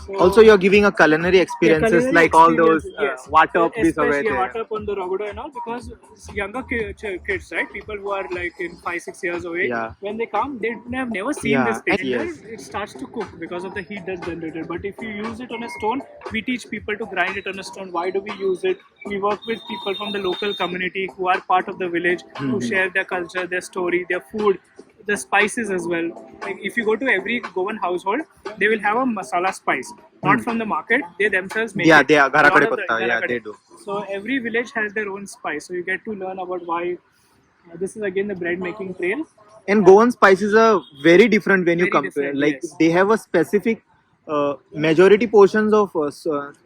So, Also, you're giving a culinary experiences culinary like all those experience, yes. water up this Especially away there. water up on the Rogodo and all, because younger kids, right? People who are like in 5-6 years of age, Yeah. when they come, they have never seen Yeah, this thing. and yes. And then it starts to cook because of the heat that's generated. But if you use it on a stone, we teach people to grind it on a stone. Why do we use it? We work with people from the local community who are part of the village, who share their culture, their story, their food, the spices as well. Like if you go to every Goan household, they will have a masala spice, not from the market. They themselves make Yeah, it. they are A lot Garakade of the- Patta. Yeah, Garakade. they do. So every village has their own spice. So you get to learn about why. This is again the bread making trail. And Goan spices are very different when you Very compare. different, Like yes. they have a specific majority portions of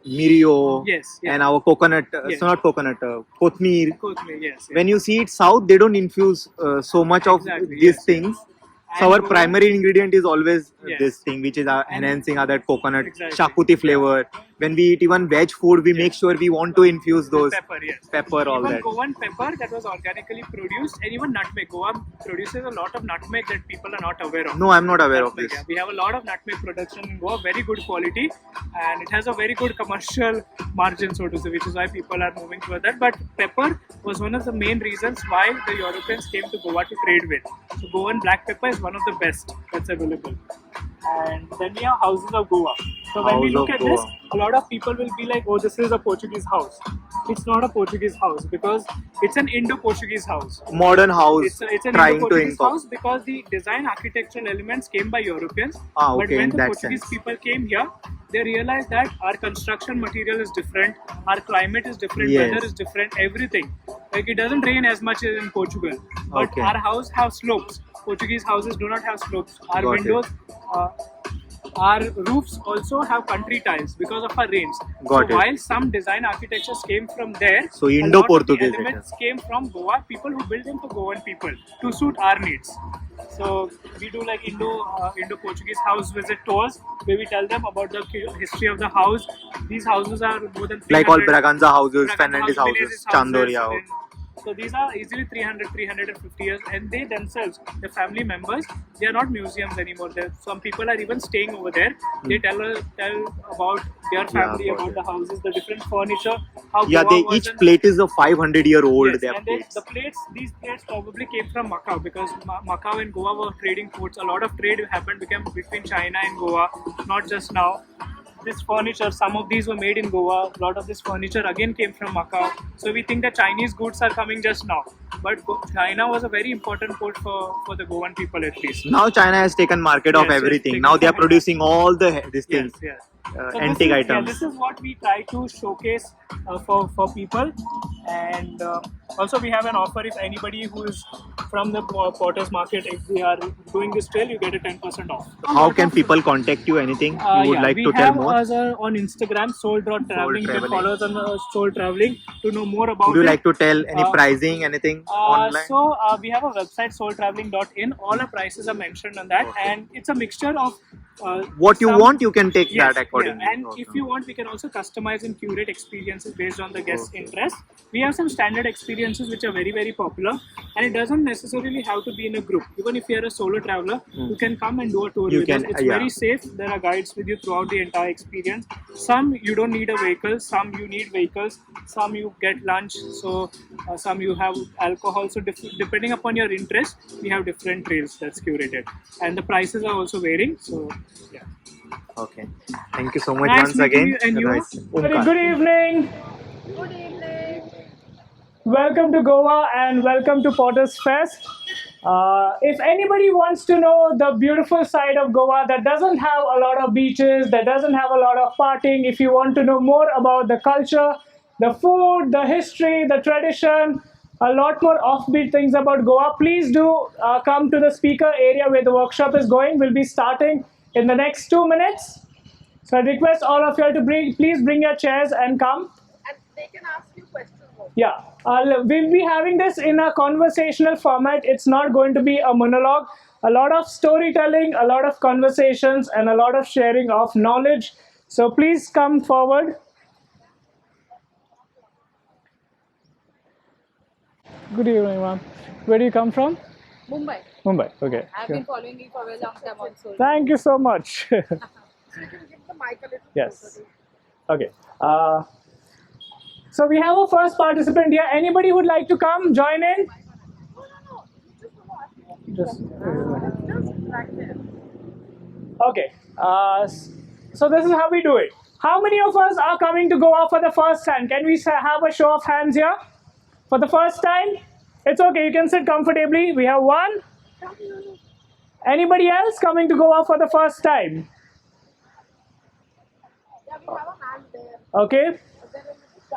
mirio Yes, and our coconut. It's not coconut. Kothmir. Kothmir, yes. When you see it south, they don't infuse so much of Exactly, these yes, things. And So our Goa- primary ingredient is always Yes. this thing, which is enhancing other coconut, Exactly. shakuti flavor. When we eat even veg food, we make sure we want to infuse those Pepper, yes. pepper, all Even that. Goan pepper that was organically produced, and even nutmeg. Goa produces a lot of nutmeg that people are not aware of. No, I'm not aware of Nutmeg, this. yeah. We have a lot of nutmeg production in Goa, very good quality, and it has a very good commercial margin, so to say, which is why people are moving toward that. But pepper was one of the main reasons why the Europeans came to Goa to trade with. So Goan black pepper is one of the best that's available. And then we have houses of Goa. So when we House look of at this, Goa. a lot of people will be like, oh, this is a Portuguese house. It's not a Portuguese house because it's an Indo-Portuguese house. Modern house It's an trying to Indo-Portuguese incorporate. house because the design architectural elements came by Europeans. Ah, But okay, when in the that Portuguese sense. people came here, they realized that our construction material is different, our climate is different, Yes. weather is different, everything. Like it doesn't rain as much as in Portugal. But Okay. our house have slopes. Portuguese houses do not have slopes. Our Got it. windows, our roofs also have country tiles because of our rains. Got so it. while some design architectures came from there, So a lot of the Indo-Portuguese it elements came from Goa, people who built them for Goan people to suit our needs. So we do like Indo-Portuguese house visit tours where we tell them about the history of the house. These houses are more than 300. Like all Braganza houses, Braganza Fernandes house, houses, Menezes Chandoria. and- So these are easily 300, 350 years, and they themselves, the family members, they are not museums anymore. Some people are even staying over there. They tell about their family, got about it. the houses, the different furniture. How Yeah, Goa was each an- plate is a 500-year-old. Yes, Their and then plates. these plates probably came from Macau because Macau and Goa were trading ports. A lot of trade happened between China and Goa, not just now. This furniture, some of these were made in Goa. A lot of this furniture again came from Macau. So we think that Chinese goods are coming just now. But China was a very important port for the Goan people at least. Now China has taken market of Yes, yes, everything. taken Now they are market. producing all these things, Yes. So antique this is, items. this is what we try to showcase for people, and also we have an offer if anybody who is from the Potters market, if we are doing this trail, you get a 10% off. How can people contact you? Anything you would like we to tell have more? us on Instagram, soul.traveling. You can Traveling. follow us on Soul Traveling to know more about Would you it. like to tell any Uh, pricing, anything online? So we have a website, soultraveling.in. All our prices are mentioned on that, and it's a mixture of What you some- want, you can take Yes, that accordingly. yeah. And if you want, we can also customize and curate experiences based on the guest's interest. We have some standard experiences which are very, very popular, and it doesn't necessarily have to be in a group. Even if you are a solo traveler, you can come and do a tour You with can, us. It's yeah. very safe. There are guides with you throughout the entire experience. Some you don't need a vehicle, some you need vehicles, some you get lunch, so some you have alcohol. So depending upon your interest, we have different trails that's curated, and the prices are also varying. So yeah. Okay. Thank you so much Nice once meeting again. you, and you? Nice. Very Omkar. good evening. Good evening. Welcome to Goa and welcome to Potters Fest. If anybody wants to know the beautiful side of Goa that doesn't have a lot of beaches, that doesn't have a lot of partying, if you want to know more about the culture, the food, the history, the tradition, a lot more offbeat things about Goa, please do come to the speaker area where the workshop is going. We'll be starting in the next 2 minutes. So I request all of you to please bring your chairs and come. And they can ask you questions also. Yeah, we'll be having this in a conversational format. It's not going to be a monologue. A lot of storytelling, a lot of conversations, and a lot of sharing of knowledge. So please come forward. Good evening, ma'am. Where do you come from? Mumbai. Mumbai. Okay. I've been following you for a very long time also. Thank you so much. So you can give the mic a little Yes. Okay. So we have a first participant here. Anybody would like to come join in? Just right there. okay. So this is how we do it. How many of us are coming to Goa for the first time? Can we have a show of hands here? For the first time? It's okay. You can sit comfortably. We have one. Anybody else coming to Goa for the first time? Yeah, we have a hand there. Okay.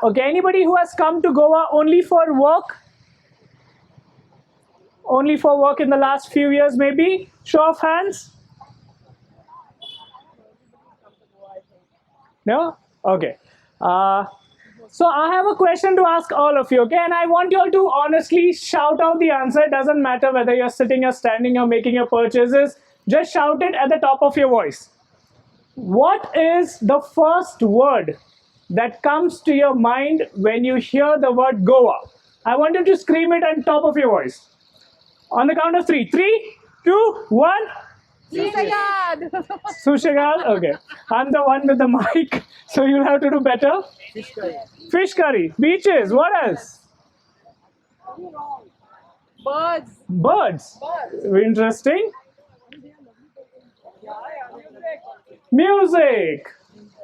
Okay, anybody who has come to Goa only for work? Only for work in the last few years, maybe? Show of hands? No? Okay. So I have a question to ask all of you, okay? And I want you all to honestly shout out the answer. It doesn't matter whether you're sitting or standing or making your purchases. Just shout it at the top of your voice. What is the first word that comes to your mind when you hear the word Goa? I want you to scream it on top of your voice. On the count of 3. 3, 2, 1. Sushagad. Sushagad? Okay. I'm the one with the mic, so you'll have to do better. Fish curry. Fish curry. Beaches. What else? Birds. Birds. Interesting. Music.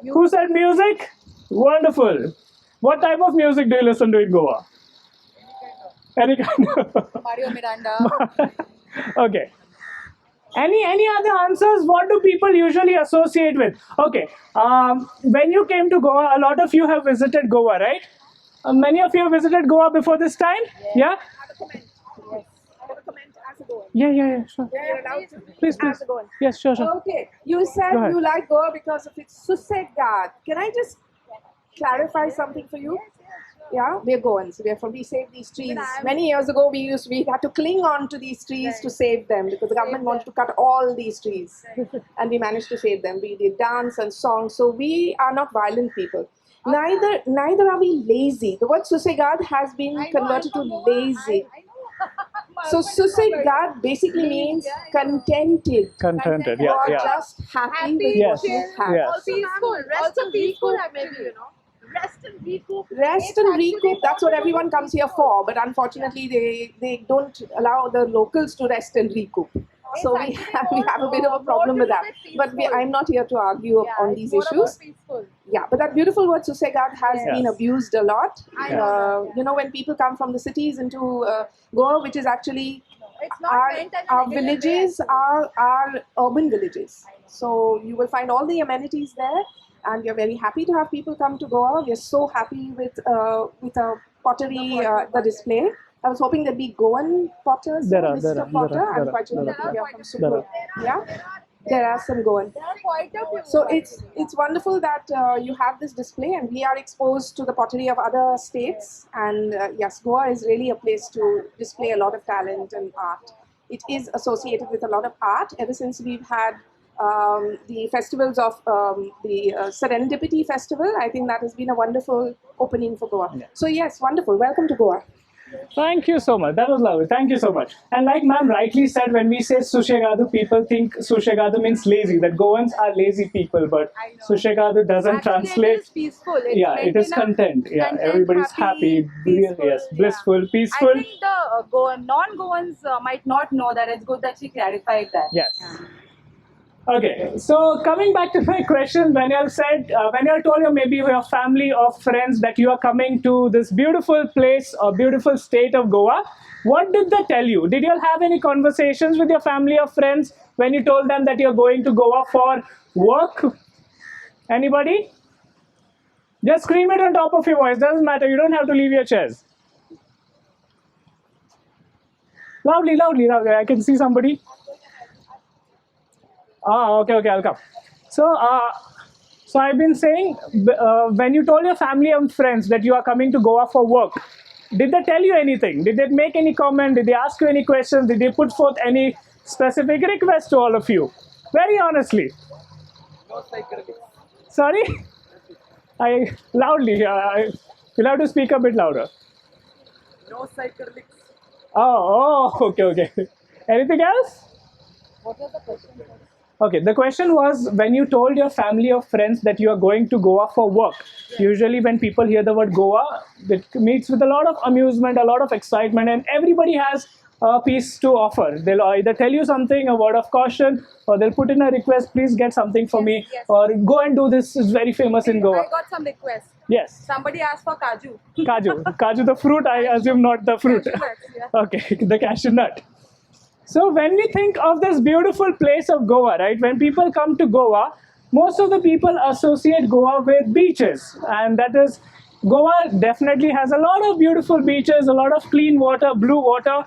Who said music? Wonderful. What type of music do you listen to in Goa? Any kind of. Mario Miranda. Okay. Any other answers? What do people usually associate with? Okay. When you came to Goa, a lot of you have visited Goa, right? Many of you have visited Goa before this time? Yeah? I have a comment. Yes. I have a comment as a Goan. Yeah, sure. You're allowed to. Please. As a Goan. Yes, sure. Okay. You said Go ahead. you like Goa because of its Susegad. Can I just clarify something for you? Yeah, we're Goans. We saved these trees. Many years ago, we had to cling on to these trees to save them because the government wanted to cut all these trees, and we managed to save them. We did dance and songs. So we are not violent people. Neither are we lazy. The word Susegad has been converted to lazy. So Susegad basically means contented. Contented, You are yeah. just happy with Yes, what you have. yes. Peaceful. Also peaceful, maybe, you know. Rest and recoup. Rest and recoup, that's what everyone comes here for. But unfortunately, they don't allow the locals to rest and recoup. So we have a bit of a problem with that. But I'm not here to argue on these issues. Yeah, but that beautiful word Susegad has been abused a lot. When people come from the cities into Goa, which is actually our villages are urban villages. So you will find all the amenities there. And we are very happy to have people come to Goa. We are so happy with pottery, the display. I was hoping there'd be Goan potters, Mr. Potter. I'm quite sure that we are from Sukur. Yeah, there are some Goan. So it's wonderful that you have this display, and we are exposed to the pottery of other states. And yes, Goa is really a place to display a lot of talent and art. It is associated with a lot of art ever since we've had the festivals of the Serendipity Festival. I think that has been a wonderful opening for Goa. Yeah. So yes, wonderful. Welcome to Goa. Thank you so much. That was lovely. Thank you so much. And like ma'am rightly said, when we say Sushegadu, people think Sushegadu means lazy, that Goans are lazy people, but Sushegadu doesn't translate. It is peaceful. It is content. Yeah, content, everybody's happy, peaceful, yes, blissful, peaceful. I think the non-Goans might not know that. It's good that she clarified that. Yes. Okay, so coming back to my question, when you all said, when you all told you maybe your family or friends that you are coming to this beautiful place or beautiful state of Goa, what did they tell you? Did you all have any conversations with your family or friends when you told them that you're going to Goa for work? Anybody? Just scream it on top of your voice, doesn't matter, you don't have to leave your chairs. Loudly, loudly, loudly, I can see somebody. Okay, I'll come. So I've been saying, when you told your family and friends that you are coming to Goa for work, did they tell you anything? Did they make any comment? Did they ask you any questions? Did they put forth any specific request to all of you? Very honestly. Sorry? Loudly. You'll have to speak a bit louder. No cyclics. Okay. Anything else? What was the question? Okay, the question was when you told your family or friends that you are going to Goa for work. Usually when people hear the word Goa, it meets with a lot of amusement, a lot of excitement, and everybody has a piece to offer. They'll either tell you something, a word of caution, or they'll put in a request, please get something for me, or go and do this, is very famous in Goa. I got some requests. Yes. Somebody asked for kaju. Kaju the fruit, I assume not the fruit. Okay, the cashew nut. So when we think of this beautiful place of Goa, right, when people come to Goa, most of the people associate Goa with beaches. And that is, Goa definitely has a lot of beautiful beaches, a lot of clean water, blue water.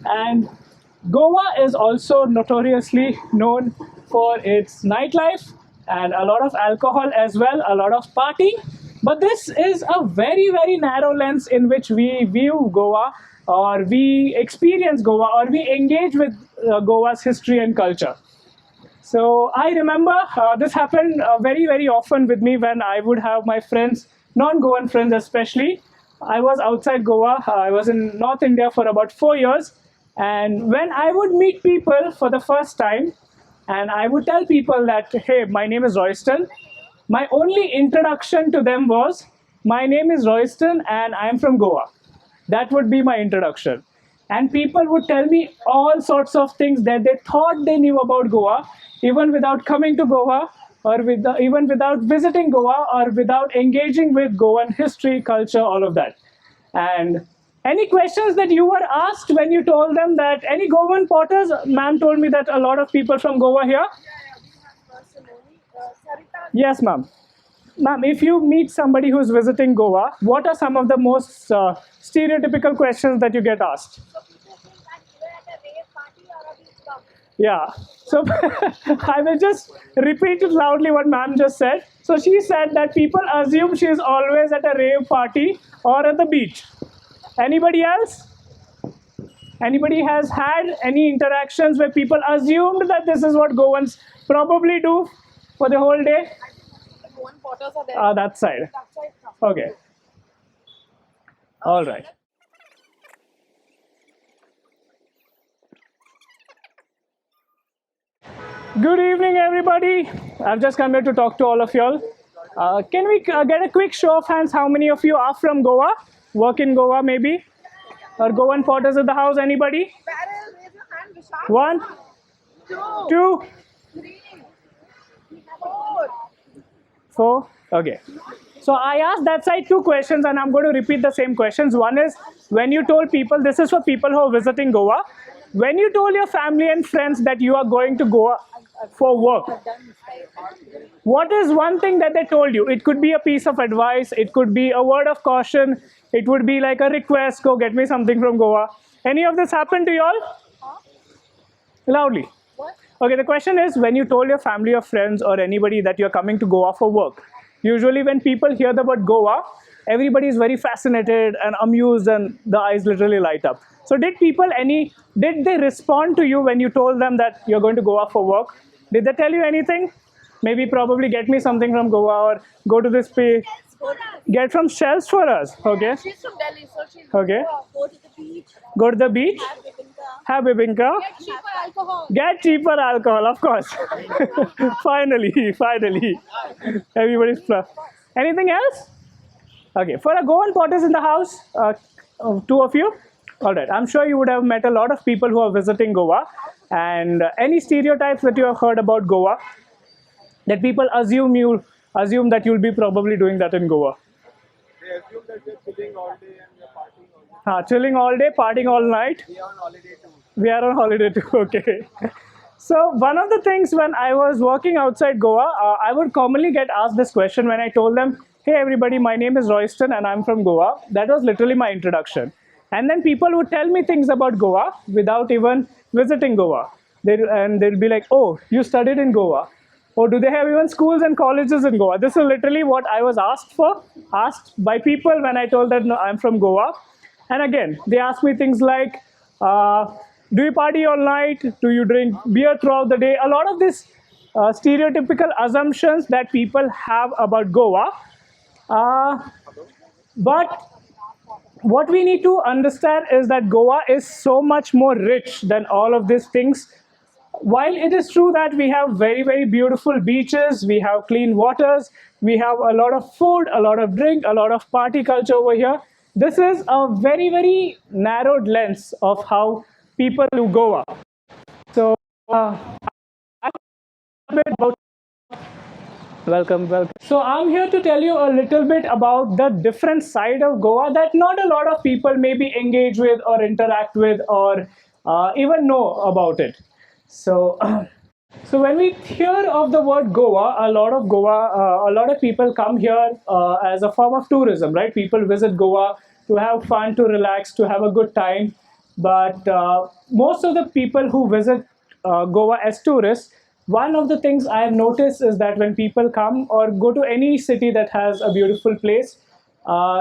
And Goa is also notoriously known for its nightlife and a lot of alcohol as well, a lot of partying. But this is a very, very narrow lens in which we view Goa, or we experience Goa, or we engage with Goa's history and culture. So I remember this happened very, very often with me when I would have my friends, non-Goan friends especially. I was outside Goa. I was in North India for about 4 years. And when I would meet people for the first time, and I would tell people that, hey, my name is Royston, my only introduction to them was, my name is Royston and I'm from Goa. That would be my introduction. And people would tell me all sorts of things that they thought they knew about Goa, even without coming to Goa, or even without visiting Goa, or without engaging with Goan history, culture, all of that. And any questions that you were asked when you told them that, any Goan potters? Ma'am told me that a lot of people from Goa here. Yes, ma'am. Ma'am, if you meet somebody who's visiting Goa, what are some of the most stereotypical questions that you get asked? Yeah. So I will just repeat it loudly what ma'am just said. So she said that people assume she is always at a rave party or at the beach. Anybody else? Anybody has had any interactions where people assumed that this is what Goans probably do for the whole day? Potters are there. That side. Okay. All right. Good evening, everybody. I've just come here to talk to all of y'all. Can we get a quick show of hands? How many of you are from Goa? Work in Goa, maybe? Or Goan potters at the house? Anybody? One, two, four. Okay. So I asked that side two questions, and I'm going to repeat the same questions. One is, when you told people, this is for people who are visiting Goa, when you told your family and friends that you are going to Goa for work, what is one thing that they told you? It could be a piece of advice, it could be a word of caution, it would be like a request, go get me something from Goa. Any of this happened to you all? Loudly. Okay, the question is, when you told your family or friends or anybody that you're coming to Goa for work, usually when people hear the word Goa, everybody is very fascinated and amused and the eyes literally light up. So did they respond to you when you told them that you're going to Goa for work? Did they tell you anything? Maybe probably get me something from Goa, or go to this place. Get from shells for us, okay? She's from Delhi, so she's Okay. Go to the beach. Go to the beach. Have bibinka. Get cheaper alcohol. Get cheaper alcohol, of course. Finally. Everybody's fluff. Anything else? Okay, for a Goan potters in the house, two of you. All right, I'm sure you would have met a lot of people who are visiting Goa. and any stereotypes that you have heard about Goa, that people assume that you'll be probably doing that in Goa. They assume that we're chilling all day and we're partying all day. Chilling all day, partying all night. We are on holiday too. We are on holiday too. Okay. So one of the things when I was working outside Goa, I would commonly get asked this question when I told them, "Hey everybody, my name is Royston and I'm from Goa." That was literally my introduction. And then people would tell me things about Goa without even visiting Goa. They'll be like, "Oh, you studied in Goa. Oh, do they have even schools and colleges in Goa?" This is literally what I was asked by people when I told them, "No, I'm from Goa." And again, they ask me things like, do you party all night? Do you drink beer throughout the day? A lot of these stereotypical assumptions that people have about Goa. But what we need to understand is that Goa is so much more rich than all of these things. While it is true that we have very, very beautiful beaches, we have clean waters, we have a lot of food, a lot of drink, a lot of party culture over here, this is a very, very narrowed lens of how people do Goa. So, welcome. So I'm here to tell you a little bit about the different side of Goa that not a lot of people maybe engage with or interact with or even know about it. So, so when we hear of the word Goa, a lot of people come here as a form of tourism, right? People visit Goa to have fun, to relax, to have a good time. But most of the people who visit Goa as tourists, one of the things I have noticed is that when people come or go to any city that has a beautiful place,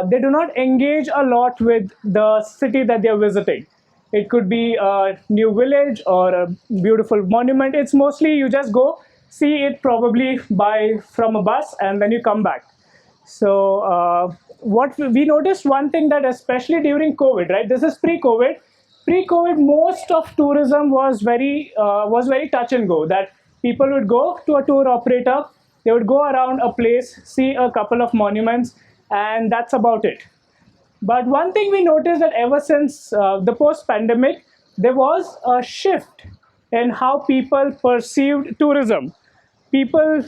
they do not engage a lot with the city that they are visiting. It could be a new village or a beautiful monument. It's mostly you just go see it probably from a bus and then you come back. So what we noticed one thing that especially during COVID, right? This is pre-COVID. Pre-COVID, most of tourism was very touch and go. That people would go to a tour operator, they would go around a place, see a couple of monuments, and that's about it. But one thing we noticed that ever since the post-pandemic, there was a shift in how people perceived tourism. People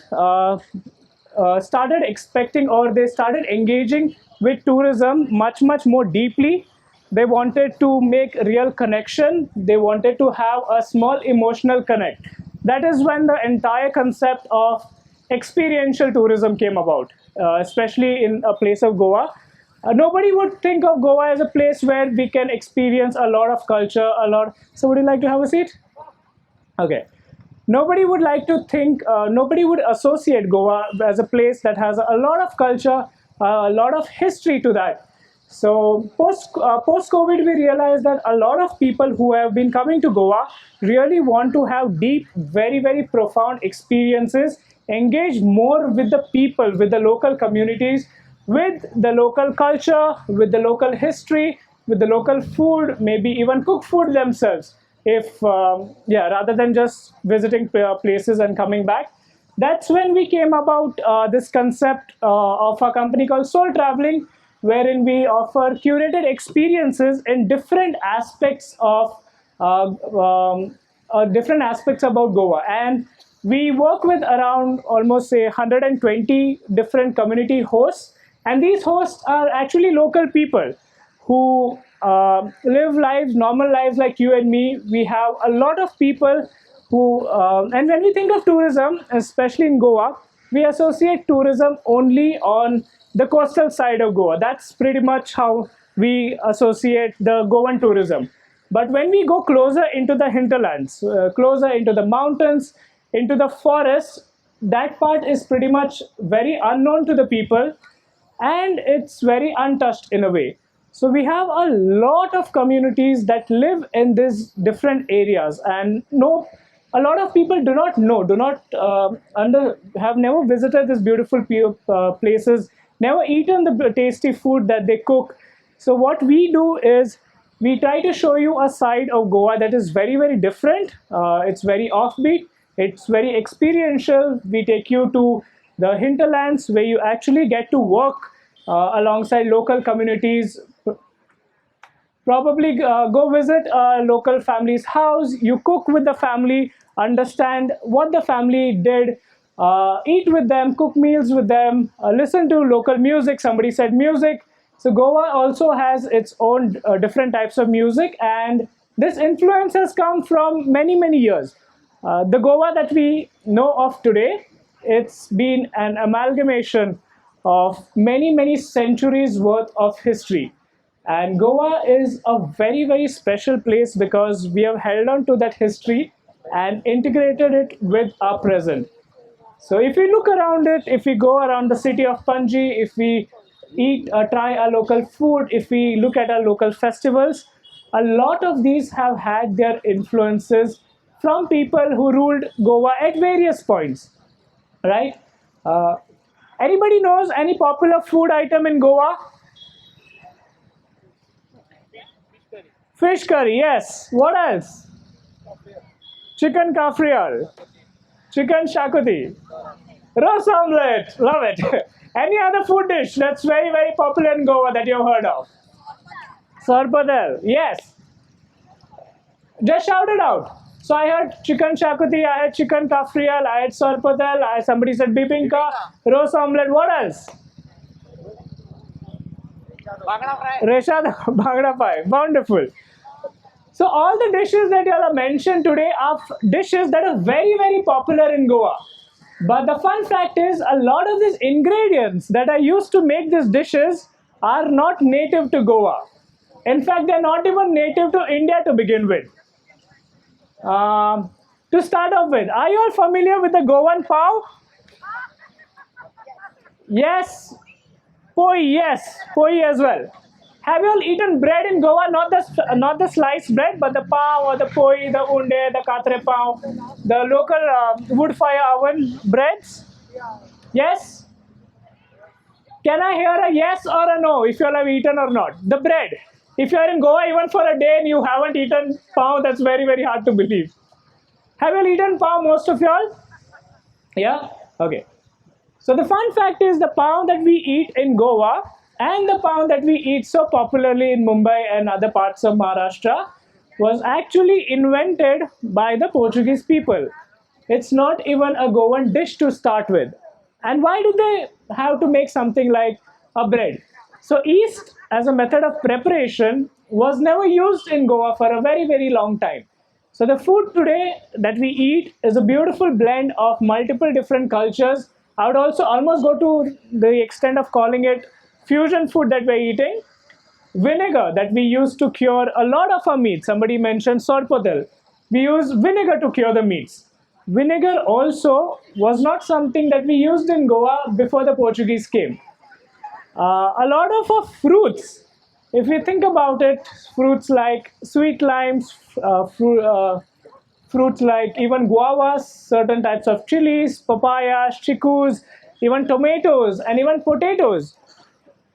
started expecting or they started engaging with tourism much, much more deeply. They wanted to make real connection. They wanted to have a small emotional connect. That is when the entire concept of experiential tourism came about, especially in a place of Goa. Nobody would think of Goa as a place where we can experience a lot of culture, So would you like to have a seat? Okay. Nobody would like to think, nobody would associate Goa as a place that has a lot of culture, a lot of history to that. So post-COVID, we realized that a lot of people who have been coming to Goa really want to have deep, very, very profound experiences, engage more with the people, with the local communities, with the local culture, with the local history, with the local food, maybe even cook food themselves. Rather than just visiting places and coming back. That's when we came about this concept of a company called Soul Traveling, wherein we offer curated experiences in different aspects of about Goa. And we work with around almost say 120 different community hosts. And these hosts are actually local people who live normal lives like you and me. We have a lot of people who, and when we think of tourism, especially in Goa, we associate tourism only on the coastal side of Goa. That's pretty much how we associate the Goan tourism. But when we go closer into the hinterlands, closer into the mountains, into the forests, that part is pretty much very unknown to the people and it's very untouched in a way. So we have a lot of communities that live in these different areas and a lot of people do not know, have never visited these beautiful places, never eaten the tasty food that they cook. So what we do is we try to show you a side of Goa that is very, very different. It's very offbeat. It's very experiential. We take you to the hinterlands where you actually get to work alongside local communities, Probably go visit a local family's house. You cook with the family, understand what the family did, eat with them, cook meals with them, listen to local music. Somebody said music. So Goa also has its own different types of music, and this influence has come from many, many years. The Goa that we know of today, it's been an amalgamation of many, many centuries worth of history. And Goa is a very, very special place because we have held on to that history and integrated it with our present. So if we look around it, if we go around the city of Panji, if we try our local food, if we look at our local festivals, a lot of these have had their influences from people who ruled Goa at various points, right? Anybody knows any popular food item in Goa? Fish curry, yes. What else? Chicken kafrial, chicken shakuti, roast omelette, love it. Any other food dish that's very, very popular in Goa that you've heard of? Sarpadel, yes. Just shout it out. So I heard chicken shakuti, I had chicken kafrial, I had sarpadel, somebody said bibinka, roast omelette, what else? Reshad bhangda pie, wonderful. So all the dishes that you all have mentioned today are dishes that are very, very popular in Goa. But the fun fact is, a lot of these ingredients that are used to make these dishes are not native to Goa. In fact, they're not even native to India to begin with. To start off with, are you all familiar with the Goan pav? Yes. Poi, yes. Poi as well. Have you all eaten bread in Goa? Not the sliced bread, but the pav or the poi, the unde, the katre pav, the local wood fire oven breads? Yes? Can I hear a yes or a no if you all have eaten or not? The bread. If you are in Goa even for a day and you haven't eaten pav, that's very, very hard to believe. Have you all eaten pav, most of you all? Yeah? Okay. So the fun fact is the pav that we eat in Goa and the pav that we eat so popularly in Mumbai and other parts of Maharashtra was actually invented by the Portuguese people. It's not even a Goan dish to start with. And why do they have to make something like a bread? So yeast as a method of preparation was never used in Goa for a very, very long time. So the food today that we eat is a beautiful blend of multiple different cultures. I would also almost go to the extent of calling it fusion food that we're eating. Vinegar that we use to cure a lot of our meats. Somebody mentioned sorpotel. We use vinegar to cure the meats. Vinegar also was not something that we used in Goa before the Portuguese came. A lot of our fruits, if you think about it, fruits like sweet limes, fruits like even guavas, certain types of chilies, papayas, chikus, even tomatoes, and even potatoes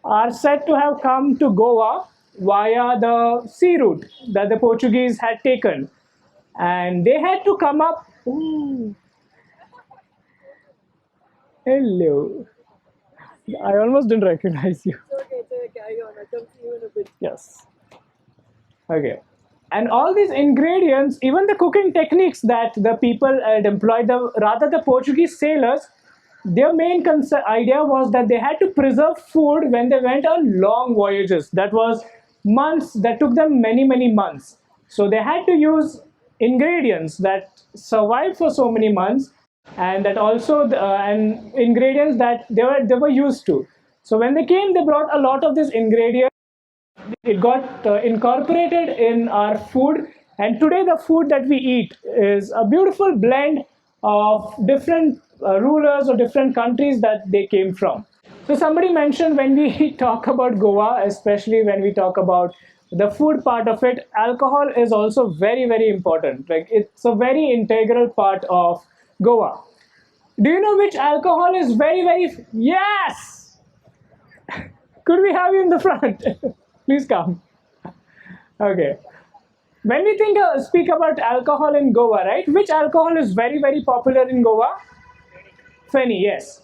are said to have come to Goa via the sea route that the Portuguese had taken. And they had to come up. Ooh. Hello. I almost didn't recognize you. Okay, carry on. I'll come see you in a bit. Yes. Okay. And all these ingredients, even the cooking techniques that the people had employed, rather the Portuguese sailors, their main idea was that they had to preserve food when they went on long voyages. That was months, that took them many, many months. So they had to use ingredients that survived for so many months, and that also and ingredients that they were used to. So when they came, they brought a lot of these ingredients. It got incorporated in our food, and today the food that we eat is a beautiful blend of different rulers or different countries that they came from. So somebody mentioned, when we talk about Goa, especially when we talk about the food part of it, alcohol is also very, very important. Like, it's a very integral part of Goa. Do you know which alcohol is very, very... Yes! Could we have you in the front? Please come. Okay. When we speak about alcohol in Goa, right? Which alcohol is very, very popular in Goa? Feni, yes.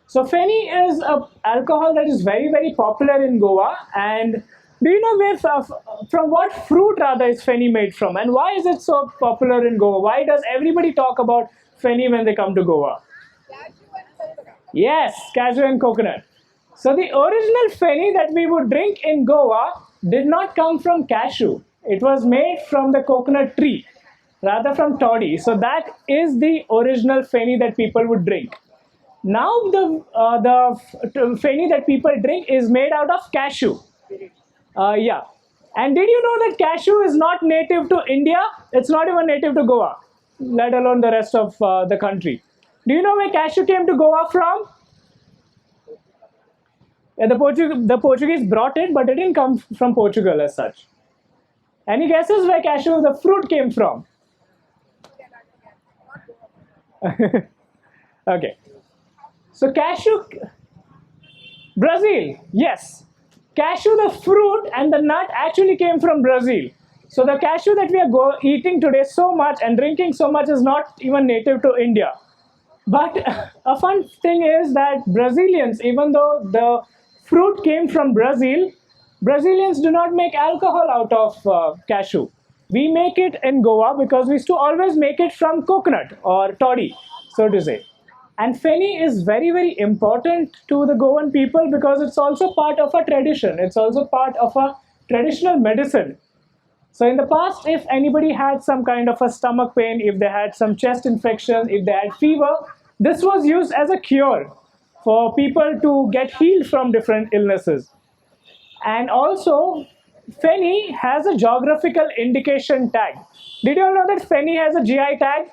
So Feni is an alcohol that is very, very popular in Goa, and Do you know from what fruit rather is Feni made from, and why is it so popular in Goa? Why does everybody talk about Feni when they come to Goa? Yes, cashew and coconut. So the original Feni that we would drink in Goa did not come from cashew. It was made from the coconut tree, rather from toddy. So that is the original Feni that people would drink. Now the Feni that people drink is made out of cashew. Yeah. And did you know that cashew is not native to India? It's not even native to Goa, let alone the rest of the country. Do you know where cashew came to Goa from? Yeah, the Portuguese brought it, but it didn't come from Portugal as such. Any guesses where cashew, the fruit, came from? Okay. So cashew, Brazil, yes. Cashew, the fruit and the nut actually came from Brazil. So the cashew that we are eating today so much and drinking so much is not even native to India. But a fun thing is that Brazilians, even though the fruit came from Brazil, Brazilians do not make alcohol out of cashew. We make it in Goa because we used to always make it from coconut or toddy, so to say. And Feni is very, very important to the Goan people because it's also part of a tradition. It's also part of a traditional medicine. So in the past, if anybody had some kind of a stomach pain, if they had some chest infection, if they had fever, this was used as a cure for people to get healed from different illnesses. And also, Feni has a geographical indication tag. Did you all know that Feni has a GI tag?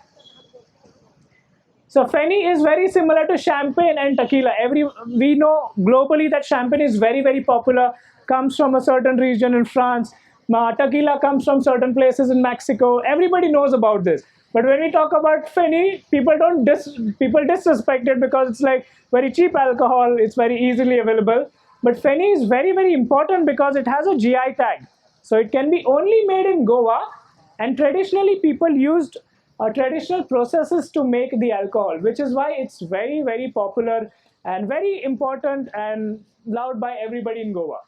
So Feni is very similar to champagne and tequila. We know globally that champagne is very, very popular, comes from a certain region in France. Tequila comes from certain places in Mexico. Everybody knows about this. But when we talk about Feni, people disrespect it because it's like very cheap alcohol. It's very easily available. But Feni is very, very important because it has a GI tag. So it can be only made in Goa, and traditionally people used traditional processes to make the alcohol, which is why it's very, very popular and very important and loved by everybody in Goa.